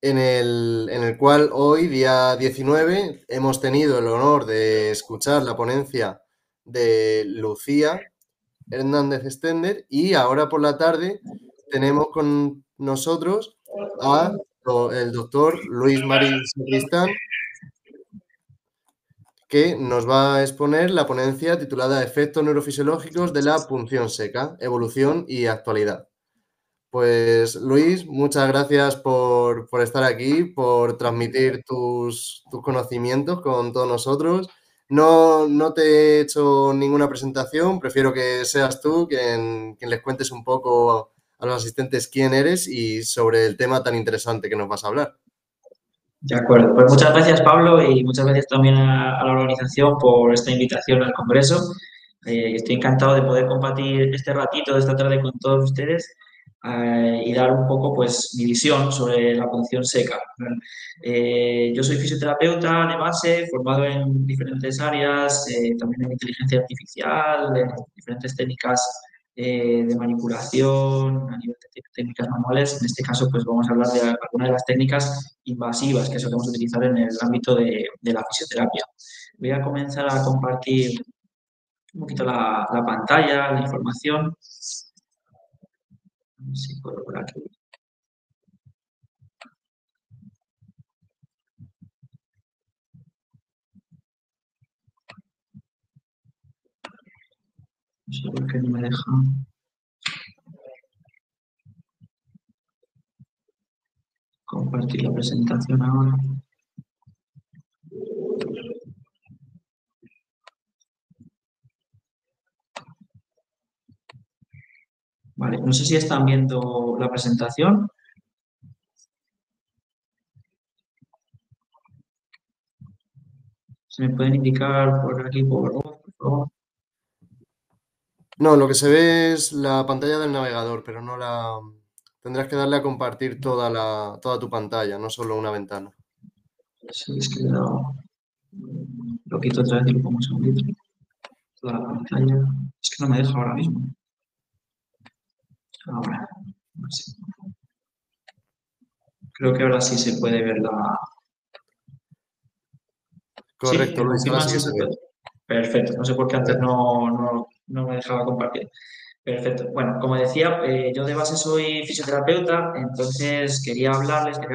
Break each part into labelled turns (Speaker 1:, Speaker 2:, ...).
Speaker 1: en el cual hoy, día 19, hemos tenido el honor de escuchar la ponencia de Lucía Hernández Stender y ahora por la tarde tenemos con nosotros a el doctor Luis Marín Sacristán, que nos va a exponer la ponencia titulada Efectos neurofisiológicos de la punción seca, evolución y actualidad. Pues Luis, muchas gracias por estar aquí, por transmitir tus conocimientos con todos nosotros. No te he hecho ninguna presentación, prefiero que seas tú quien les cuentes un poco a los asistentes quién eres y sobre el tema tan interesante que nos vas a hablar.
Speaker 2: De acuerdo, pues muchas gracias Pablo y muchas gracias también a la organización por esta invitación al Congreso. Estoy encantado de poder compartir este ratito de esta tarde con todos ustedes y dar un poco pues mi visión sobre la punción seca. Yo soy fisioterapeuta de base, formado en diferentes áreas, también en inteligencia artificial, en diferentes técnicas de manipulación, a nivel de técnicas manuales. En este caso, pues vamos a hablar de algunas de las técnicas invasivas que solemos utilizar en el ámbito de la fisioterapia. Voy a comenzar a compartir un poquito la pantalla, la información. A ver si puedo por aquí. No sé por qué no me deja compartir la presentación ahora. Vale, no sé si están viendo la presentación. ¿Se me pueden indicar por aquí, por favor?
Speaker 1: No, lo que se ve es la pantalla del navegador, pero no la... Tendrás que darle a compartir toda tu pantalla, no solo una ventana.
Speaker 2: Sí, es que lo quito otra vez y lo pongo un segundito. Toda la pantalla. Es que no me deja ahora mismo. Ahora. A ver si- Creo que ahora sí se puede ver la. Sí,
Speaker 1: Correcto,
Speaker 2: me
Speaker 1: Luis, ahora
Speaker 2: confirman
Speaker 1: sí
Speaker 2: si
Speaker 1: que se
Speaker 2: se
Speaker 1: ve.
Speaker 2: puede. Perfecto. No sé por qué antes no me dejaba compartir. Perfecto. Bueno, como decía, yo de base soy fisioterapeuta, entonces quería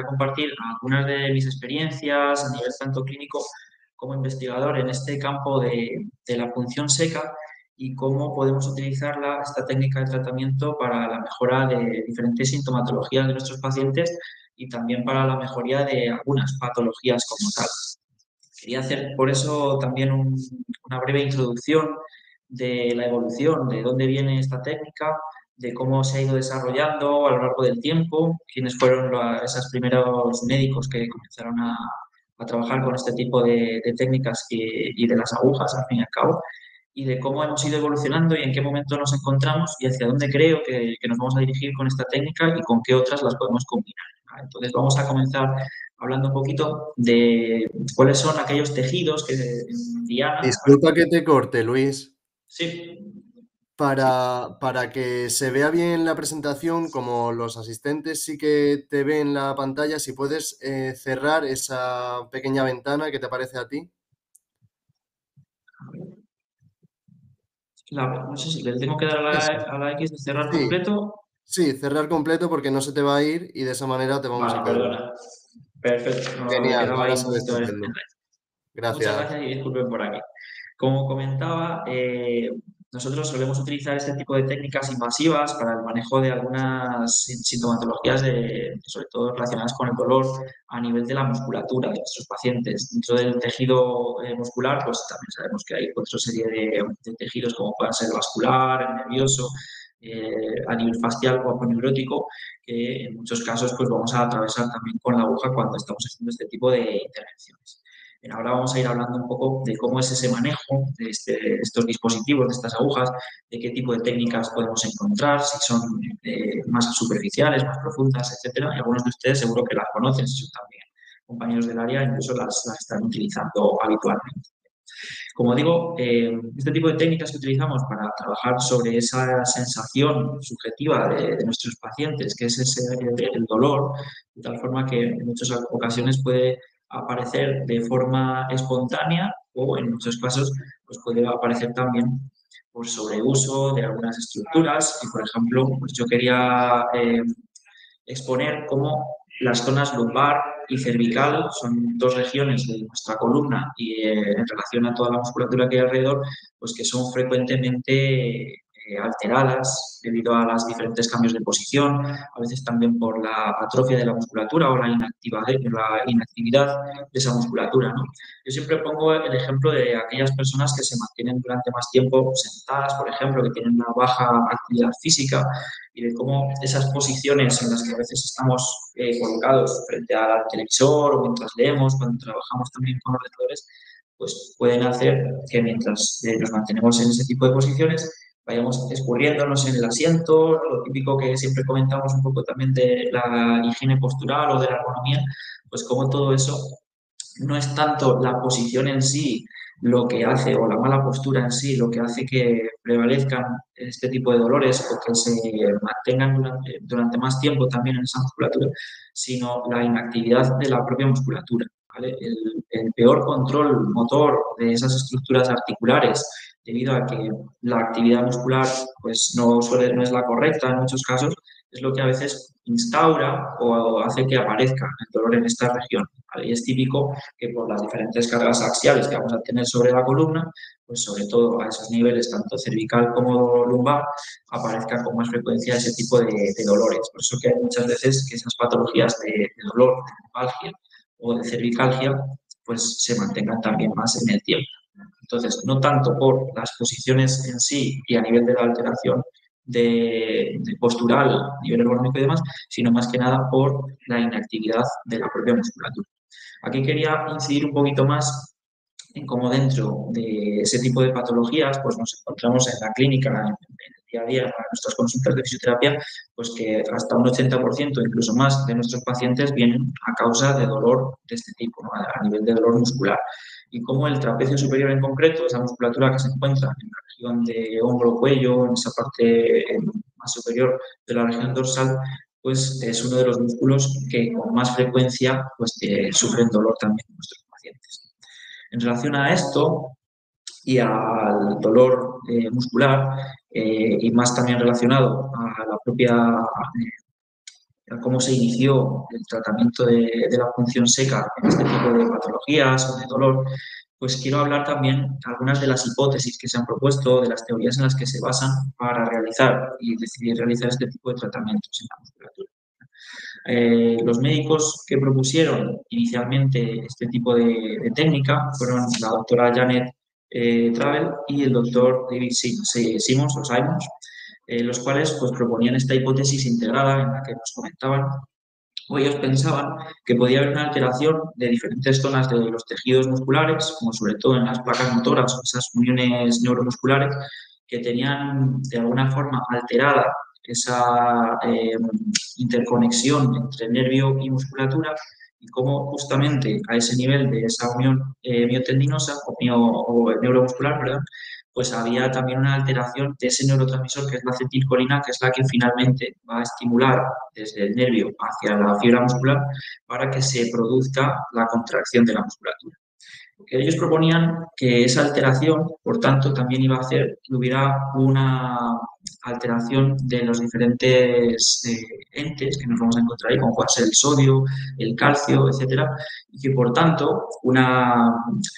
Speaker 2: compartir algunas de mis experiencias a nivel tanto clínico como investigador en este campo de la punción seca y cómo podemos utilizarla, esta técnica de tratamiento, para la mejora de diferentes sintomatologías de nuestros pacientes y también para la mejoría de algunas patologías como tal. Quería hacer por eso también una breve introducción de la evolución, de dónde viene esta técnica, de cómo se ha ido desarrollando a lo largo del tiempo, quiénes fueron esos primeros médicos que comenzaron a trabajar con este tipo de técnicas y de las agujas, al fin y al cabo, y de cómo hemos ido evolucionando y en qué momento nos encontramos y hacia dónde creo que nos vamos a dirigir con esta técnica y con qué otras las podemos combinar. Entonces vamos a comenzar hablando un poquito de cuáles son aquellos tejidos que en Diana.
Speaker 1: Disculpa que te corte, Luis.
Speaker 2: Sí,
Speaker 1: Para que se vea bien la presentación, como los asistentes sí que te ven la pantalla, si puedes cerrar esa pequeña ventana que te aparece a ti.
Speaker 2: no sé si le tengo que dar
Speaker 1: Eso.
Speaker 2: a la X de cerrar
Speaker 1: Sí,
Speaker 2: completo.
Speaker 1: sí, cerrar completo porque no se te va a ir y de esa manera te vamos a
Speaker 2: Vale,
Speaker 1: poder ver.
Speaker 2: perdona. Perfecto, no, me
Speaker 1: Genial,
Speaker 2: quedaba ahí
Speaker 1: ahora
Speaker 2: un
Speaker 1: se ve
Speaker 2: poquito en
Speaker 1: estupendo.
Speaker 2: Muchas
Speaker 1: Gracias.
Speaker 2: gracias y disculpen por aquí. Como comentaba, nosotros solemos utilizar este tipo de técnicas invasivas para el manejo de algunas sintomatologías, sobre todo relacionadas con el dolor a nivel de la musculatura de nuestros pacientes. Dentro del tejido muscular, pues también sabemos que hay otra serie de tejidos como pueden ser el vascular, el nervioso, a nivel facial o aponeurótico, que en muchos casos pues vamos a atravesar también con la aguja cuando estamos haciendo este tipo de intervenciones. Bien, ahora vamos a ir hablando un poco de cómo es ese manejo de estos dispositivos, de estas agujas, de qué tipo de técnicas podemos encontrar, si son más superficiales, más profundas, etcétera. Y algunos de ustedes seguro que las conocen, si son también compañeros del área, incluso las están utilizando habitualmente. Como digo, este tipo de técnicas que utilizamos para trabajar sobre esa sensación subjetiva de nuestros pacientes, que es el dolor, de tal forma que en muchas ocasiones puede aparecer de forma espontánea o en muchos casos pues puede aparecer también por sobreuso de algunas estructuras. Y, por ejemplo, pues yo quería exponer cómo las zonas lumbar y cervical son dos regiones de nuestra columna y en relación a toda la musculatura que hay alrededor, pues que son frecuentemente alteradas debido a los diferentes cambios de posición, a veces también por la atrofia de la musculatura o la inactividad de esa musculatura, ¿no? Yo siempre pongo el ejemplo de aquellas personas que se mantienen durante más tiempo sentadas, por ejemplo, que tienen una baja actividad física, y de cómo esas posiciones en las que a veces estamos colocados frente al televisor o mientras leemos, cuando trabajamos también con ordenadores, pues pueden hacer que mientras nos mantenemos en ese tipo de posiciones vayamos escurriéndonos en el asiento, lo típico que siempre comentamos un poco también de la higiene postural o de la ergonomía, pues como todo eso no es tanto la posición en sí lo que hace, o la mala postura en sí, lo que hace que prevalezcan este tipo de dolores o que se mantengan durante más tiempo también en esa musculatura, sino la inactividad de la propia musculatura. ¿Vale? El peor control motor de esas estructuras articulares, debido a que la actividad muscular pues, no es la correcta en muchos casos, es lo que a veces instaura o hace que aparezca el dolor en esta región. ¿Vale? Y es típico que por las diferentes cargas axiales que vamos a tener sobre la columna, pues sobre todo a esos niveles, tanto cervical como lumbar, aparezca con más frecuencia ese tipo de dolores. Por eso que hay muchas veces que esas patologías de dolor, de lumbalgia o de cervicalgia, pues se mantengan también más en el tiempo. Entonces, no tanto por las posiciones en sí y a nivel de la alteración de postural, a nivel ergonómico y demás, sino más que nada por la inactividad de la propia musculatura. Aquí quería incidir un poquito más en cómo dentro de ese tipo de patologías pues nos encontramos en la clínica, en el día a día, para nuestras consultas de fisioterapia, pues que hasta un 80%, incluso más, de nuestros pacientes vienen a causa de dolor de este tipo, ¿no? A nivel de dolor muscular. Y cómo el trapecio superior en concreto, esa musculatura que se encuentra en la región de hombro-cuello, en esa parte más superior de la región dorsal, pues es uno de los músculos que con más frecuencia pues, sufren dolor también en nuestros pacientes. En relación a esto y al dolor muscular, y más también relacionado a la propia a cómo se inició el tratamiento de la punción seca en este tipo de patologías o de dolor, pues quiero hablar también algunas de las hipótesis que se han propuesto, de las teorías en las que se basan para realizar y decidir realizar este tipo de tratamientos en la musculatura. Los médicos que propusieron inicialmente este tipo de técnica fueron la doctora Janet Travel y el doctor David Simmons, o Simons, los cuales pues, proponían esta hipótesis integrada en la que nos comentaban, o ellos pensaban que podía haber una alteración de diferentes zonas de los tejidos musculares, como sobre todo en las placas motoras o esas uniones neuromusculares, que tenían de alguna forma alterada esa interconexión entre nervio y musculatura, y cómo justamente a ese nivel de esa unión miotendinosa o neuromuscular, perdón, pues había también una alteración de ese neurotransmisor que es la acetilcolina, que es la que finalmente va a estimular desde el nervio hacia la fibra muscular para que se produzca la contracción de la musculatura. Porque ellos proponían que esa alteración, por tanto, también iba a hacer que hubiera una alteración de los diferentes entes que nos vamos a encontrar ahí, como puede ser el sodio, el calcio, etcétera, y que, por tanto, una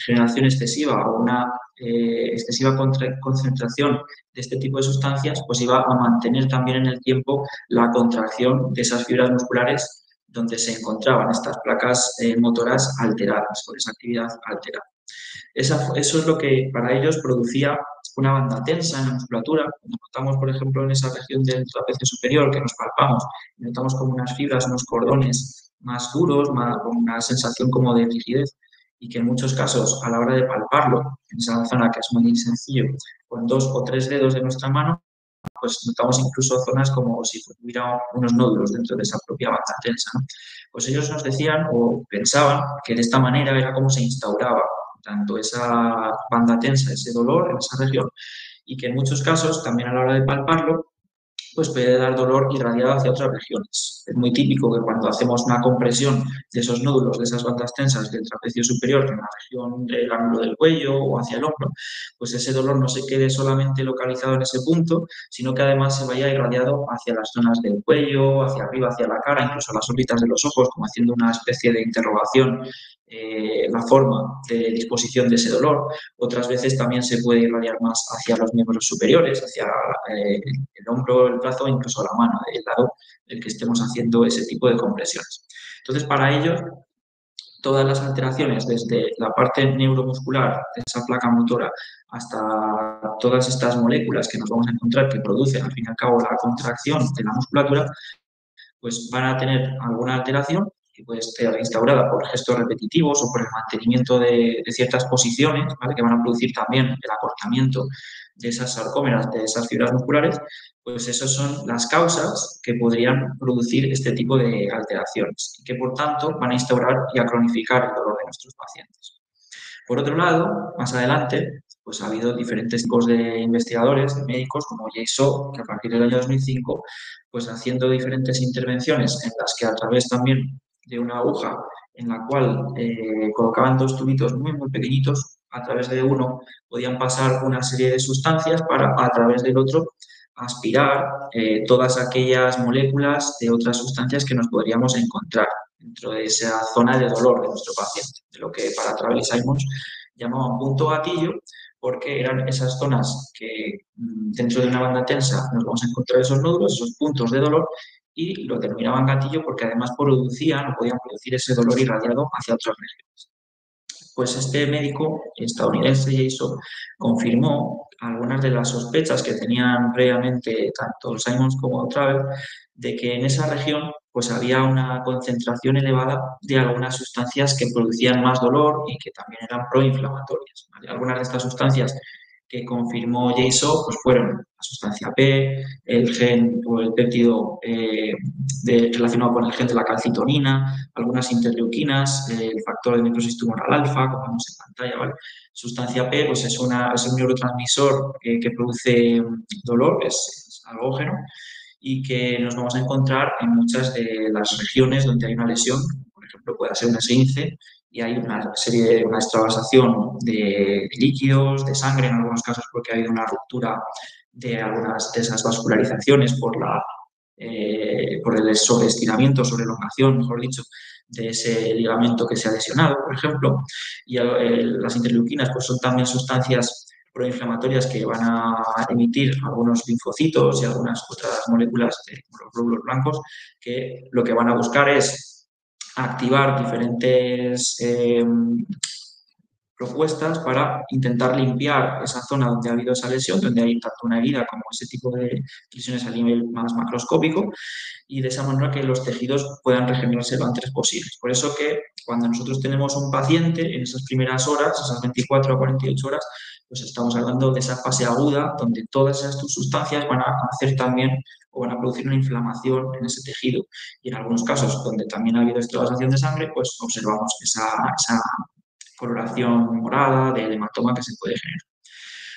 Speaker 2: generación excesiva o una excesiva concentración de este tipo de sustancias, pues iba a mantener también en el tiempo la contracción de esas fibras musculares donde se encontraban estas placas motoras alteradas, por esa actividad alterada. Eso es lo que para ellos producía una banda tensa en la musculatura. Cuando notamos, por ejemplo, en esa región del trapecio superior que nos palpamos, notamos como unas fibras, unos cordones más duros, con una sensación como de rigidez, y que en muchos casos, a la hora de palparlo, en esa zona que es muy sencillo, con 2 o 3 dedos de nuestra mano, pues notamos incluso zonas como si hubiera unos nódulos dentro de esa propia banda tensa, ¿no? Pues ellos nos decían o pensaban que de esta manera era como se instauraba tanto esa banda tensa, ese dolor en esa región, y que en muchos casos, también a la hora de palparlo, pues puede dar dolor irradiado hacia otras regiones. Es muy típico que cuando hacemos una compresión de esos nódulos, de esas bandas tensas del trapecio superior en la región del ángulo del cuello o hacia el hombro, pues ese dolor no se quede solamente localizado en ese punto, sino que además se vaya irradiado hacia las zonas del cuello, hacia arriba, hacia la cara, incluso las órbitas de los ojos, como haciendo una especie de interrogación la forma de disposición de ese dolor. Otras veces también se puede irradiar más hacia los miembros superiores, hacia el hombro, el brazo, incluso la mano, del lado del que estemos haciendo ese tipo de compresiones. Entonces, para ello, todas las alteraciones, desde la parte neuromuscular de esa placa motora hasta todas estas moléculas que nos vamos a encontrar que producen, al fin y al cabo, la contracción de la musculatura, pues van a tener alguna alteración que puede estar instaurada por gestos repetitivos o por el mantenimiento de ciertas posiciones, ¿vale? Que van a producir también el acortamiento de esas sarcómeras, de esas fibras musculares, pues esas son las causas que podrían producir este tipo de alteraciones y que, por tanto, van a instaurar y a cronificar el dolor de nuestros pacientes. Por otro lado, más adelante, pues ha habido diferentes tipos de investigadores, de médicos, como Jay que a partir del año 2005, pues haciendo diferentes intervenciones en las que a través también de una aguja en la cual colocaban dos tubitos muy, muy pequeñitos, a través de uno podían pasar una serie de sustancias para a través del otro aspirar todas aquellas moléculas de otras sustancias que nos podríamos encontrar dentro de esa zona de dolor de nuestro paciente, de lo que para Travel Simons llamaban punto gatillo, porque eran esas zonas que dentro de una banda tensa nos vamos a encontrar esos nódulos, esos puntos de dolor, y lo denominaban gatillo porque además producían o podían producir ese dolor irradiado hacia otras regiones. Pues este médico estadounidense, Jason, confirmó algunas de las sospechas que tenían previamente tanto Simons como Travel de que en esa región pues había una concentración elevada de algunas sustancias que producían más dolor y que también eran proinflamatorias, ¿vale? Algunas de estas sustancias que confirmó Jason pues fueron la sustancia P, el gen o el péptido relacionado con el gen de la calcitonina, algunas interleuquinas, el factor de necrosis tumoral alfa, como vemos en pantalla, ¿vale? Sustancia P pues es un neurotransmisor que produce dolor, es algógeno, y que nos vamos a encontrar en muchas de las regiones donde hay una lesión, por ejemplo, puede ser un esguince, y hay una extravasación de líquidos, de sangre en algunos casos porque ha habido una ruptura de algunas de esas vascularizaciones por el sobreestiramiento, sobreelongación, mejor dicho, de ese ligamento que se ha lesionado, por ejemplo. Y las interleuquinas pues son también sustancias proinflamatorias que van a emitir algunos linfocitos y algunas otras moléculas de los glóbulos blancos que lo que van a buscar es activar diferentes propuestas para intentar limpiar esa zona donde ha habido esa lesión, donde hay tanto una herida como ese tipo de lesiones a nivel más macroscópico, y de esa manera que los tejidos puedan regenerarse lo antes posible. Por eso que cuando nosotros tenemos un paciente en esas primeras horas, esas 24 a 48 horas, pues estamos hablando de esa fase aguda donde todas esas sustancias van a hacer también o van a producir una inflamación en ese tejido. Y en algunos casos donde también ha habido extravasación de sangre, pues observamos esa coloración morada del hematoma que se puede generar.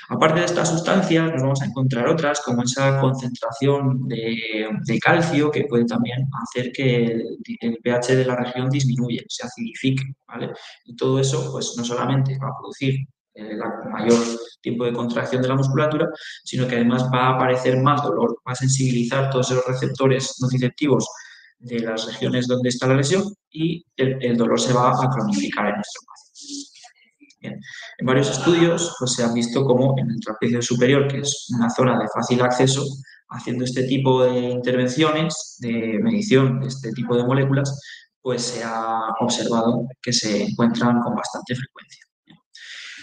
Speaker 2: Aparte de estas sustancias, nos vamos a encontrar otras, como esa concentración de calcio, que puede también hacer que el pH de la región disminuya, se acidifique, ¿vale? Y todo eso, pues no solamente va a producir mayor tiempo de contracción de la musculatura, sino que además va a aparecer más dolor, va a sensibilizar todos esos receptores nociceptivos de las regiones donde está la lesión y el dolor se va a cronificar en nuestro paciente. Bien. En varios estudios pues, se han visto cómo en el trapecio superior, que es una zona de fácil acceso, haciendo este tipo de intervenciones de medición de este tipo de moléculas, pues se ha observado que se encuentran con bastante frecuencia.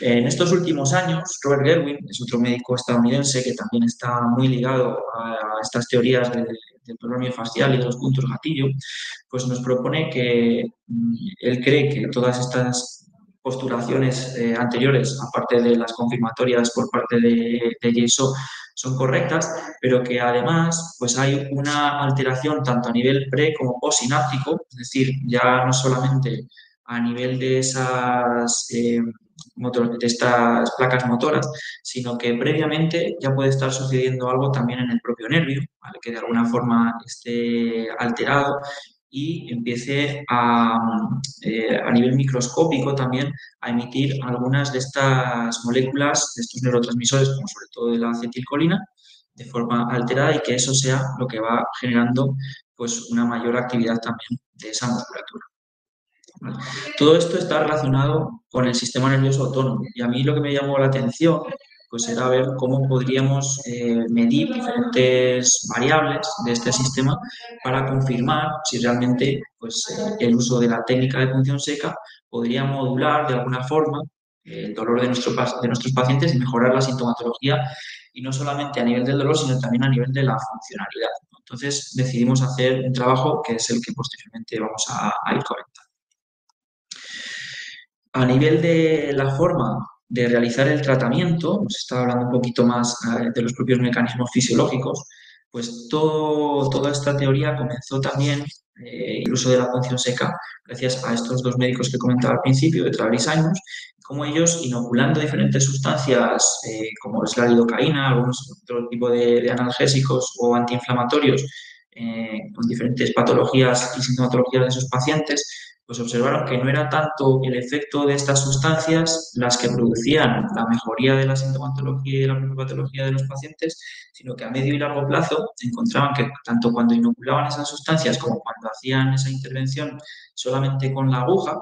Speaker 2: En estos últimos años, Robert Gerwin es otro médico estadounidense que también está muy ligado a estas teorías del dolor miofascial y de los puntos gatillo, pues nos propone que él cree que todas estas postulaciones anteriores, aparte de las confirmatorias por parte de Jason, son correctas, pero que además pues hay una alteración tanto a nivel pre como postsináptico, es decir, ya no solamente a nivel de esas de estas placas motoras, sino que previamente ya puede estar sucediendo algo también en el propio nervio, ¿vale? Que de alguna forma esté alterado y empiece a nivel microscópico también a emitir algunas de estas moléculas, de estos neurotransmisores, como sobre todo de la acetilcolina, de forma alterada, y que eso sea lo que va generando pues una mayor actividad también de esa musculatura. ¿Vale? Todo esto está relacionado con el sistema nervioso autónomo, y a mí lo que me llamó la atención pues era ver cómo podríamos medir diferentes variables de este sistema para confirmar si realmente pues, el uso de la técnica de punción seca podría modular de alguna forma el dolor de nuestros pacientes y mejorar la sintomatología, y no solamente a nivel del dolor, sino también a nivel de la funcionalidad. Entonces decidimos hacer un trabajo que es el que posteriormente vamos a ir comentando. A nivel de la forma de realizar el tratamiento, hemos estado hablando un poquito más de los propios mecanismos fisiológicos, pues toda esta teoría comenzó también, el uso de la punción seca, gracias a estos dos médicos que comentaba al principio, de Travis Simons, como ellos, inoculando diferentes sustancias, como es la lidocaína, algunos otro tipo de analgésicos o antiinflamatorios, con diferentes patologías y sintomatologías de sus pacientes, pues observaron que no era tanto el efecto de estas sustancias las que producían la mejoría de la sintomatología y de la propia patología de los pacientes, sino que a medio y largo plazo encontraban que tanto cuando inoculaban esas sustancias como cuando hacían esa intervención solamente con la aguja,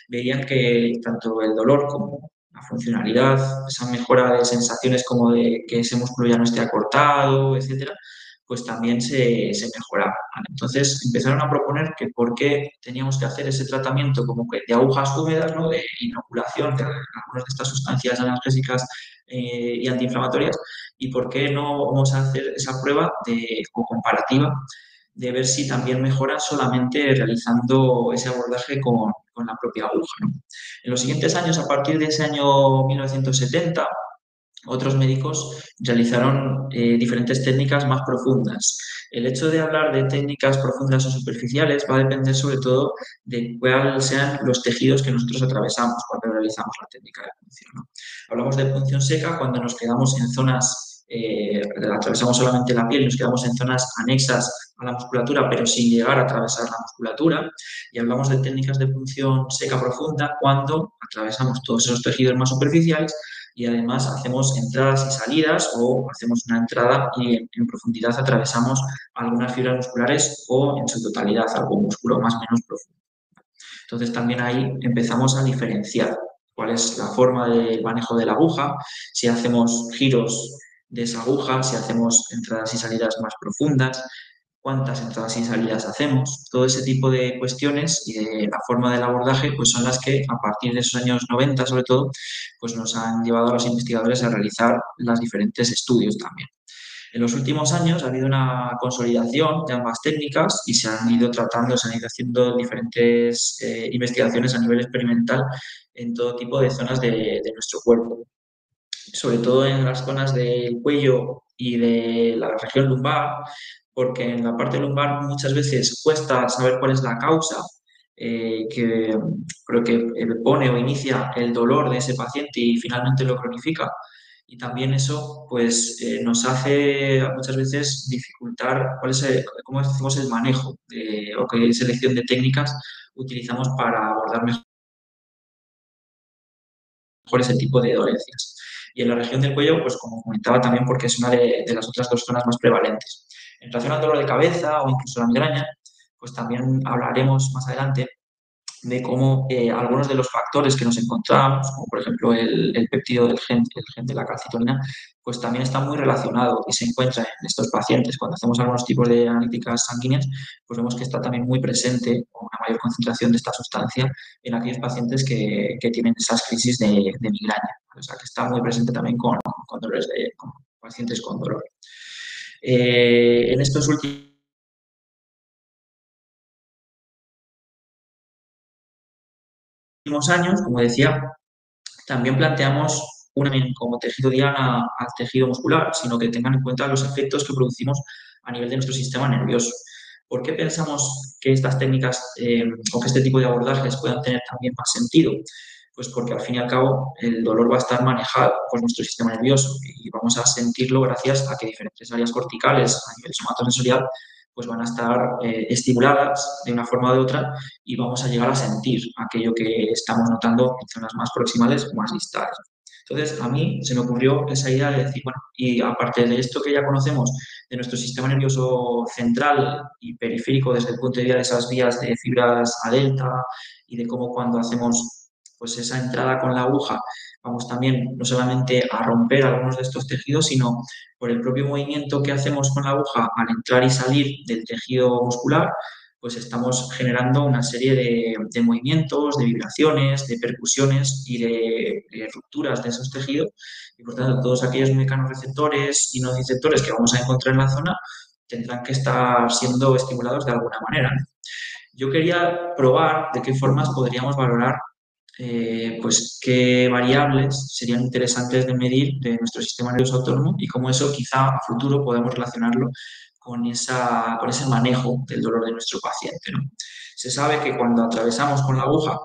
Speaker 2: veían que tanto el dolor como la funcionalidad, esa mejora de sensaciones como de que ese músculo ya no esté acortado, etcétera, pues también se mejoraba. ¿Vale? Entonces empezaron a proponer que por qué teníamos que hacer ese tratamiento como que de agujas húmedas, ¿no? De inoculación de algunas de estas sustancias analgésicas y antiinflamatorias, y por qué no vamos a hacer esa prueba o comparativa de ver si también mejora solamente realizando ese abordaje con la propia aguja, ¿no? En los siguientes años, a partir de ese año 1970, otros médicos realizaron diferentes técnicas más profundas. El hecho de hablar de técnicas profundas o superficiales va a depender sobre todo de cuáles sean los tejidos que nosotros atravesamos cuando realizamos la técnica de punción, ¿no? Hablamos de punción seca cuando nos quedamos en zonas, atravesamos solamente la piel, nos quedamos en zonas anexas a la musculatura, pero sin llegar a atravesar la musculatura. Y hablamos de técnicas de punción seca profunda cuando atravesamos todos esos tejidos más superficiales y además hacemos entradas y salidas, o hacemos una entrada y en profundidad atravesamos algunas fibras musculares o en su totalidad algún músculo más o menos profundo. Entonces también ahí empezamos a diferenciar cuál es la forma de manejo de la aguja, si hacemos giros de esa aguja, si hacemos entradas y salidas más profundas, cuántas entradas y salidas hacemos. Todo ese tipo de cuestiones y de la forma del abordaje pues son las que a partir de esos años 90 sobre todo pues nos han llevado a los investigadores a realizar los diferentes estudios también. En los últimos años ha habido una consolidación de ambas técnicas y se han ido tratando, se han ido haciendo diferentes investigaciones a nivel experimental en todo tipo de zonas de nuestro cuerpo, sobre todo en las zonas del cuello y de la región lumbar, porque en la parte lumbar muchas veces cuesta saber cuál es la causa que creo que pone o inicia el dolor de ese paciente y finalmente lo cronifica. Y también eso pues, nos hace muchas veces dificultar cómo hacemos el manejo o qué selección de técnicas utilizamos para abordar mejor ese tipo de dolencias. Y en la región del cuello, pues como comentaba también, porque es una de las otras dos zonas más prevalentes. En relación al dolor de cabeza o incluso la migraña, pues también hablaremos más adelante de cómo algunos de los factores que nos encontramos, como por ejemplo el péptido del gen, el gen de la calcitonina, pues también está muy relacionado y se encuentra en estos pacientes. Cuando hacemos algunos tipos de analíticas sanguíneas, pues vemos que está también muy presente una mayor concentración de esta sustancia en aquellos pacientes que tienen esas crisis de migraña. O sea, que está muy presente también con pacientes con dolor. En estos últimos años, como decía, también planteamos como tejido diana al tejido muscular, sino que tengan en cuenta los efectos que producimos a nivel de nuestro sistema nervioso. ¿Por qué pensamos que estas técnicas o que este tipo de abordajes puedan tener también más sentido? Pues porque al fin y al cabo el dolor va a estar manejado por nuestro sistema nervioso y vamos a sentirlo gracias a que diferentes áreas corticales a nivel somatosensorial pues van a estar estimuladas de una forma o de otra y vamos a llegar a sentir aquello que estamos notando en zonas más proximales o más distales. Entonces, a mí se me ocurrió esa idea de decir, bueno, y aparte de esto que ya conocemos de nuestro sistema nervioso central y periférico desde el punto de vista de esas vías de fibras a delta y de cómo cuando hacemos pues esa entrada con la aguja vamos también no solamente a romper algunos de estos tejidos, sino por el propio movimiento que hacemos con la aguja al entrar y salir del tejido muscular, pues estamos generando una serie de movimientos, de vibraciones, de percusiones y de rupturas de esos tejidos. Y por tanto, todos aquellos mecanorreceptores y nociceptores que vamos a encontrar en la zona tendrán que estar siendo estimulados de alguna manera. Yo quería probar de qué formas podríamos valorar pues qué variables serían interesantes de medir de nuestro sistema nervioso autónomo y cómo eso quizá a futuro podemos relacionarlo con ese manejo del dolor de nuestro paciente, ¿no? Se sabe que cuando atravesamos con la aguja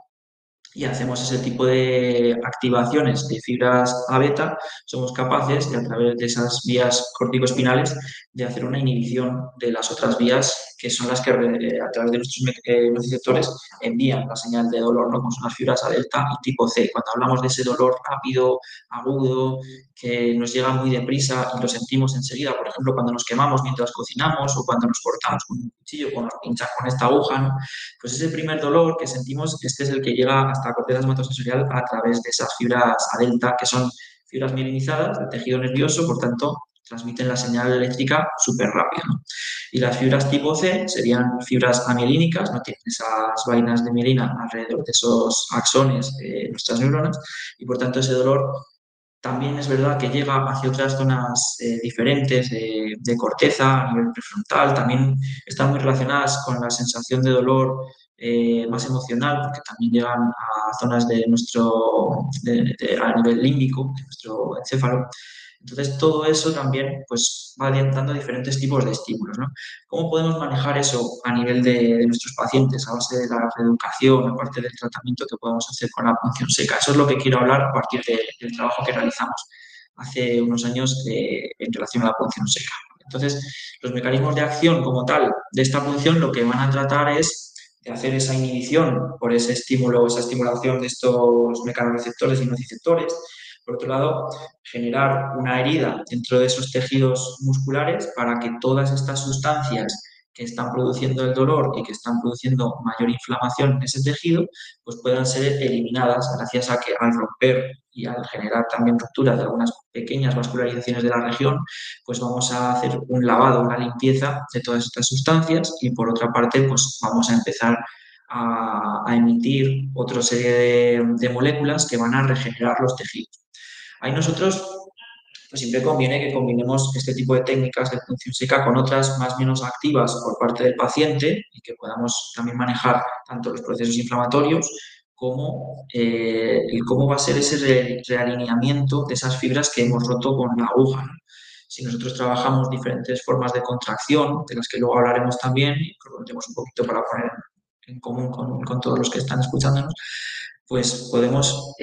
Speaker 2: y hacemos ese tipo de activaciones de fibras A beta, somos capaces de, a través de esas vías corticoespinales, de hacer una inhibición de las otras vías que son las que a través de nuestros nociceptores envían la señal de dolor, ¿no? Como son las fibras A delta y tipo C. Cuando hablamos de ese dolor rápido, agudo, que nos llega muy deprisa y lo sentimos enseguida, por ejemplo, cuando nos quemamos mientras cocinamos o cuando nos cortamos con un cuchillo o nos pinchas con esta aguja, ¿no? Pues ese primer dolor que sentimos, este es el que llega hasta la corteza somatosensorial a través de esas fibras A delta, que son fibras mielinizadas del tejido nervioso, por tanto, transmiten la señal eléctrica súper rápido, ¿no? Y las fibras tipo C serían fibras amielínicas, no tienen esas vainas de mielina alrededor de esos axones de nuestras neuronas, y por tanto ese dolor también es verdad que llega hacia otras zonas diferentes de corteza a nivel prefrontal, también están muy relacionadas con la sensación de dolor más emocional, porque también llegan a zonas de a nivel límbico, de nuestro encéfalo. Entonces, todo eso también pues, va dando diferentes tipos de estímulos, ¿no? ¿Cómo podemos manejar eso a nivel de nuestros pacientes, a base de la reeducación, aparte del tratamiento que podemos hacer con la punción seca? Eso es lo que quiero hablar a partir del trabajo que realizamos hace unos años en relación a la punción seca. Entonces, los mecanismos de acción como tal de esta punción lo que van a tratar es de hacer esa inhibición por ese estímulo, esa estimulación de estos mecanorreceptores y nociceptores. Por otro lado, generar una herida dentro de esos tejidos musculares para que todas estas sustancias que están produciendo el dolor y que están produciendo mayor inflamación en ese tejido, pues puedan ser eliminadas gracias a que al romper y al generar también ruptura de algunas pequeñas vascularizaciones de la región, pues vamos a hacer un lavado, una limpieza de todas estas sustancias y por otra parte, pues vamos a empezar a emitir otra serie de moléculas que van a regenerar los tejidos. Ahí nosotros pues siempre conviene que combinemos este tipo de técnicas de punción seca con otras más o menos activas por parte del paciente y que podamos también manejar tanto los procesos inflamatorios como cómo va a ser ese realineamiento de esas fibras que hemos roto con la aguja, ¿no? Si nosotros trabajamos diferentes formas de contracción, de las que luego hablaremos también, y que lo contemos un poquito para poner en común con todos los que están escuchándonos, pues podemos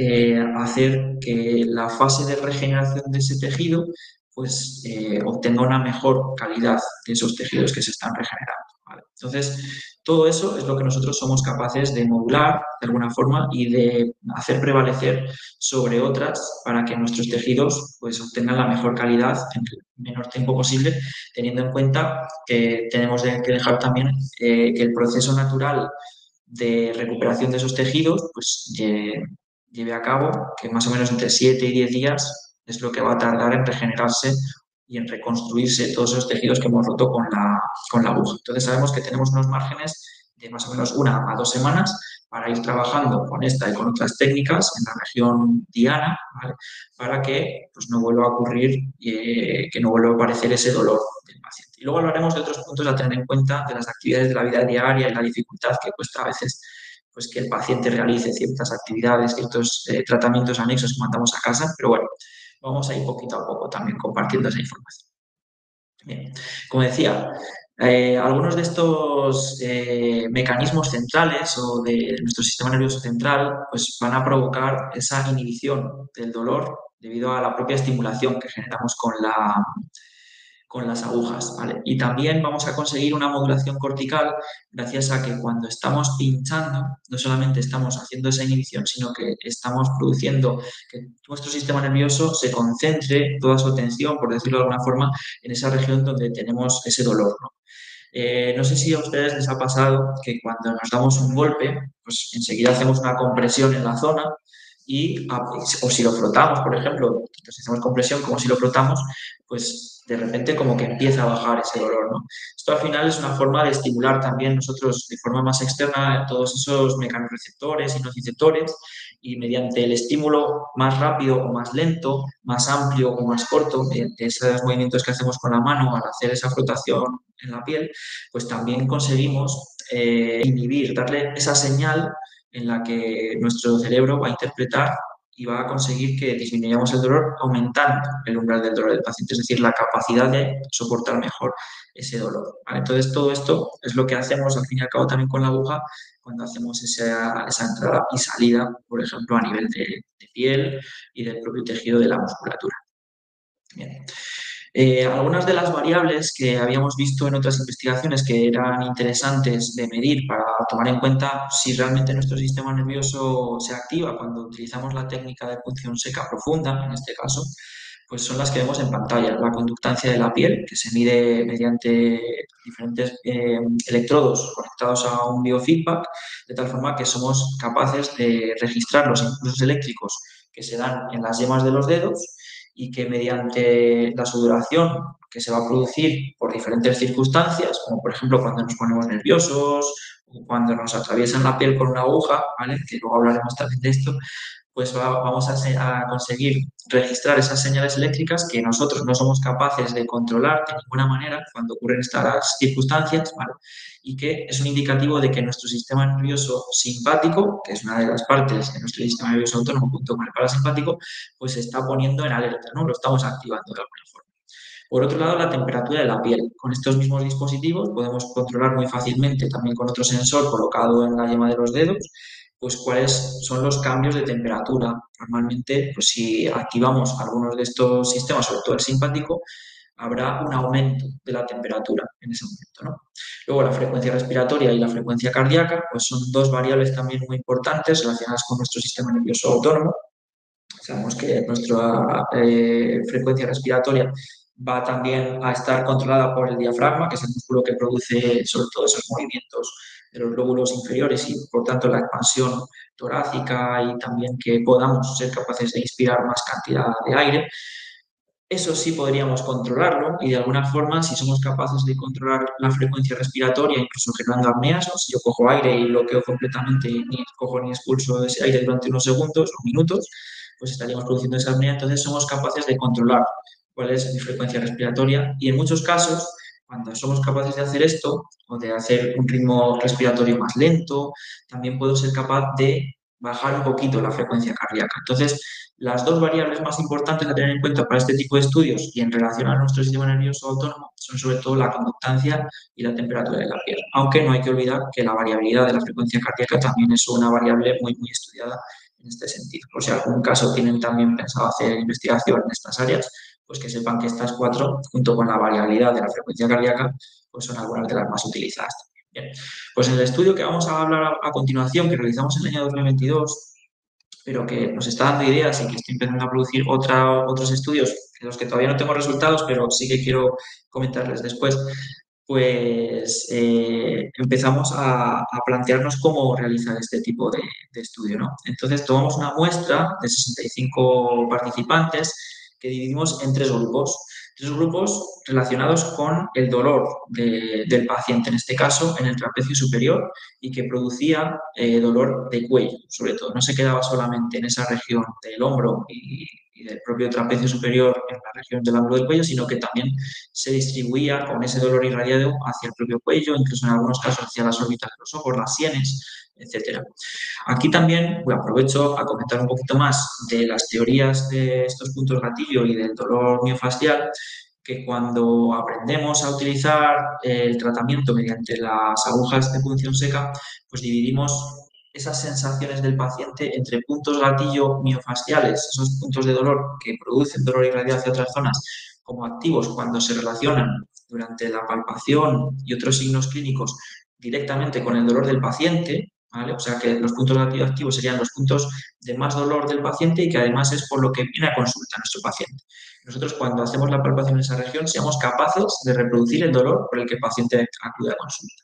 Speaker 2: hacer que la fase de regeneración de ese tejido pues obtenga una mejor calidad de esos tejidos que se están regenerando, ¿vale? Entonces, todo eso es lo que nosotros somos capaces de modular de alguna forma y de hacer prevalecer sobre otras para que nuestros tejidos pues obtengan la mejor calidad en el menor tiempo posible, teniendo en cuenta que tenemos que dejar también que el proceso natural de recuperación de esos tejidos, pues lleve a cabo, que más o menos entre 7 y 10 días es lo que va a tardar en regenerarse y en reconstruirse todos esos tejidos que hemos roto con la aguja. Entonces sabemos que tenemos unos márgenes de más o menos 1 a 2 semanas para ir trabajando con esta y con otras técnicas en la región diana, ¿vale? Para que pues, no vuelva a ocurrir, que no vuelva a aparecer ese dolor del paciente. Y luego hablaremos de otros puntos a tener en cuenta de las actividades de la vida diaria y la dificultad que cuesta a veces pues, que el paciente realice ciertas actividades, ciertos tratamientos anexos que mandamos a casa, pero bueno, vamos a ir poquito a poco también compartiendo esa información. Bien, como decía, Algunos de estos mecanismos centrales o de nuestro sistema nervioso central pues van a provocar esa inhibición del dolor debido a la propia estimulación que generamos con las agujas, ¿vale? Y también vamos a conseguir una modulación cortical gracias a que cuando estamos pinchando, no solamente estamos haciendo esa inhibición, sino que estamos produciendo que nuestro sistema nervioso se concentre toda su atención, por decirlo de alguna forma, en esa región donde tenemos ese dolor, ¿no? No sé si a ustedes les ha pasado que cuando nos damos un golpe, pues enseguida hacemos una compresión en la zona o si lo frotamos, por ejemplo, si hacemos compresión como si lo frotamos, pues de repente como que empieza a bajar ese dolor, ¿no? Esto al final es una forma de estimular también nosotros de forma más externa todos esos mecanorreceptores y nociceptores y mediante el estímulo más rápido o más lento, más amplio o más corto, mediante esos movimientos que hacemos con la mano al hacer esa frotación en la piel, pues también conseguimos inhibir, darle esa señal en la que nuestro cerebro va a interpretar y va a conseguir que disminuyamos el dolor aumentando el umbral del dolor del paciente, es decir, la capacidad de soportar mejor ese dolor, ¿vale? Entonces, todo esto es lo que hacemos al fin y al cabo también con la aguja cuando hacemos esa entrada y salida, por ejemplo, a nivel de piel y del propio tejido de la musculatura. Bien. Algunas de las variables que habíamos visto en otras investigaciones que eran interesantes de medir para tomar en cuenta si realmente nuestro sistema nervioso se activa cuando utilizamos la técnica de punción seca profunda, en este caso, pues son las que vemos en pantalla. La conductancia de la piel, que se mide mediante diferentes electrodos conectados a un biofeedback, de tal forma que somos capaces de registrar los impulsos eléctricos que se dan en las yemas de los dedos y que mediante la sudoración que se va a producir por diferentes circunstancias, como por ejemplo cuando nos ponemos nerviosos o cuando nos atraviesan la piel con una aguja, ¿vale? Que luego hablaremos también de esto, pues vamos a conseguir registrar esas señales eléctricas que nosotros no somos capaces de controlar de ninguna manera cuando ocurren estas circunstancias, ¿vale? Y que es un indicativo de que nuestro sistema nervioso simpático, que es una de las partes de nuestro sistema nervioso autónomo junto con el parasimpático, pues se está poniendo en alerta, ¿no? Lo estamos activando de alguna forma. Por otro lado, la temperatura de la piel. Con estos mismos dispositivos podemos controlar muy fácilmente, también con otro sensor colocado en la yema de los dedos, pues cuáles son los cambios de temperatura. Normalmente, pues si activamos algunos de estos sistemas, sobre todo el simpático, habrá un aumento de la temperatura en ese momento, ¿no? Luego, la frecuencia respiratoria y la frecuencia cardíaca, pues son dos variables también muy importantes relacionadas con nuestro sistema nervioso autónomo. Sabemos que nuestra frecuencia respiratoria va también a estar controlada por el diafragma, que es el músculo que produce sobre todo esos movimientos de los lóbulos inferiores y por tanto la expansión torácica y también que podamos ser capaces de inspirar más cantidad de aire. Eso sí podríamos controlarlo y de alguna forma, si somos capaces de controlar la frecuencia respiratoria, incluso generando apneas, o si yo cojo aire y bloqueo completamente y ni cojo ni expulso ese aire durante unos segundos o minutos, pues estaríamos produciendo esa apnea. Entonces somos capaces de controlar cuál es mi frecuencia respiratoria y en muchos casos, cuando somos capaces de hacer esto o de hacer un ritmo respiratorio más lento, también puedo ser capaz de bajar un poquito la frecuencia cardíaca. Entonces, las dos variables más importantes a tener en cuenta para este tipo de estudios y en relación a nuestro sistema nervioso autónomo son sobre todo la conductancia y la temperatura de la piel. Aunque no hay que olvidar que la variabilidad de la frecuencia cardíaca también es una variable muy, muy estudiada en este sentido. Por si algún caso tienen también pensado hacer investigación en estas áreas, pues que sepan que estas cuatro, junto con la variabilidad de la frecuencia cardíaca, pues son algunas de las más utilizadas. Bien. Pues en el estudio que vamos a hablar a continuación, que realizamos en el año 2022, pero que nos está dando ideas y que estoy empezando a producir otros estudios de los que todavía no tengo resultados, pero sí que quiero comentarles después, pues empezamos a plantearnos cómo realizar este tipo de estudio, ¿no? Entonces tomamos una muestra de 65 participantes que dividimos en tres grupos relacionados con el dolor del paciente, en este caso en el trapecio superior, y que producía dolor de cuello, sobre todo. No se quedaba solamente en esa región del hombro y del propio trapecio superior en la región del ángulo del cuello, sino que también se distribuía con ese dolor irradiado hacia el propio cuello, incluso en algunos casos hacia las órbitas de los ojos, las sienes, etcétera. Aquí también aprovecho a comentar un poquito más de las teorías de estos puntos gatillo y del dolor miofascial, que cuando aprendemos a utilizar el tratamiento mediante las agujas de punción seca, pues dividimos esas sensaciones del paciente entre puntos gatillo miofasciales, esos puntos de dolor que producen dolor irradiado hacia otras zonas, como activos cuando se relacionan durante la palpación y otros signos clínicos directamente con el dolor del paciente, ¿vale? O sea que los puntos gatillo activos serían los puntos de más dolor del paciente y que además es por lo que viene a consulta nuestro paciente. Nosotros cuando hacemos la palpación en esa región seamos capaces de reproducir el dolor por el que el paciente acude a consulta.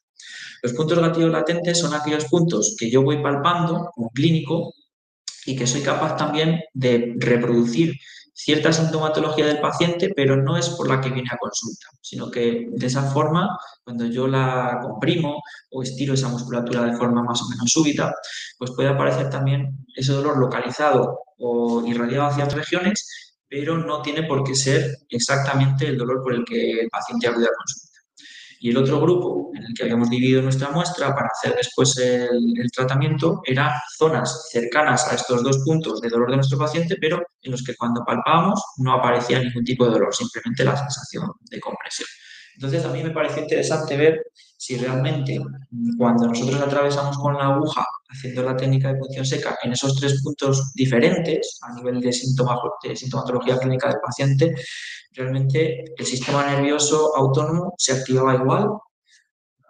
Speaker 2: Los puntos gatillo latentes son aquellos puntos que yo voy palpando como clínico y que soy capaz también de reproducir cierta sintomatología del paciente, pero no es por la que viene a consulta, sino que de esa forma, cuando yo la comprimo o estiro esa musculatura de forma más o menos súbita, pues puede aparecer también ese dolor localizado o irradiado hacia otras regiones, pero no tiene por qué ser exactamente el dolor por el que el paciente acude a consulta. Y el otro grupo en el que habíamos dividido nuestra muestra para hacer después el tratamiento era zonas cercanas a estos dos puntos de dolor de nuestro paciente, pero en los que cuando palpábamos no aparecía ningún tipo de dolor, simplemente la sensación de compresión. Entonces a mí me pareció interesante ver si realmente cuando nosotros atravesamos con la aguja haciendo la técnica de punción seca en esos tres puntos diferentes a nivel de sintomatología clínica del paciente, realmente el sistema nervioso autónomo se activaba igual,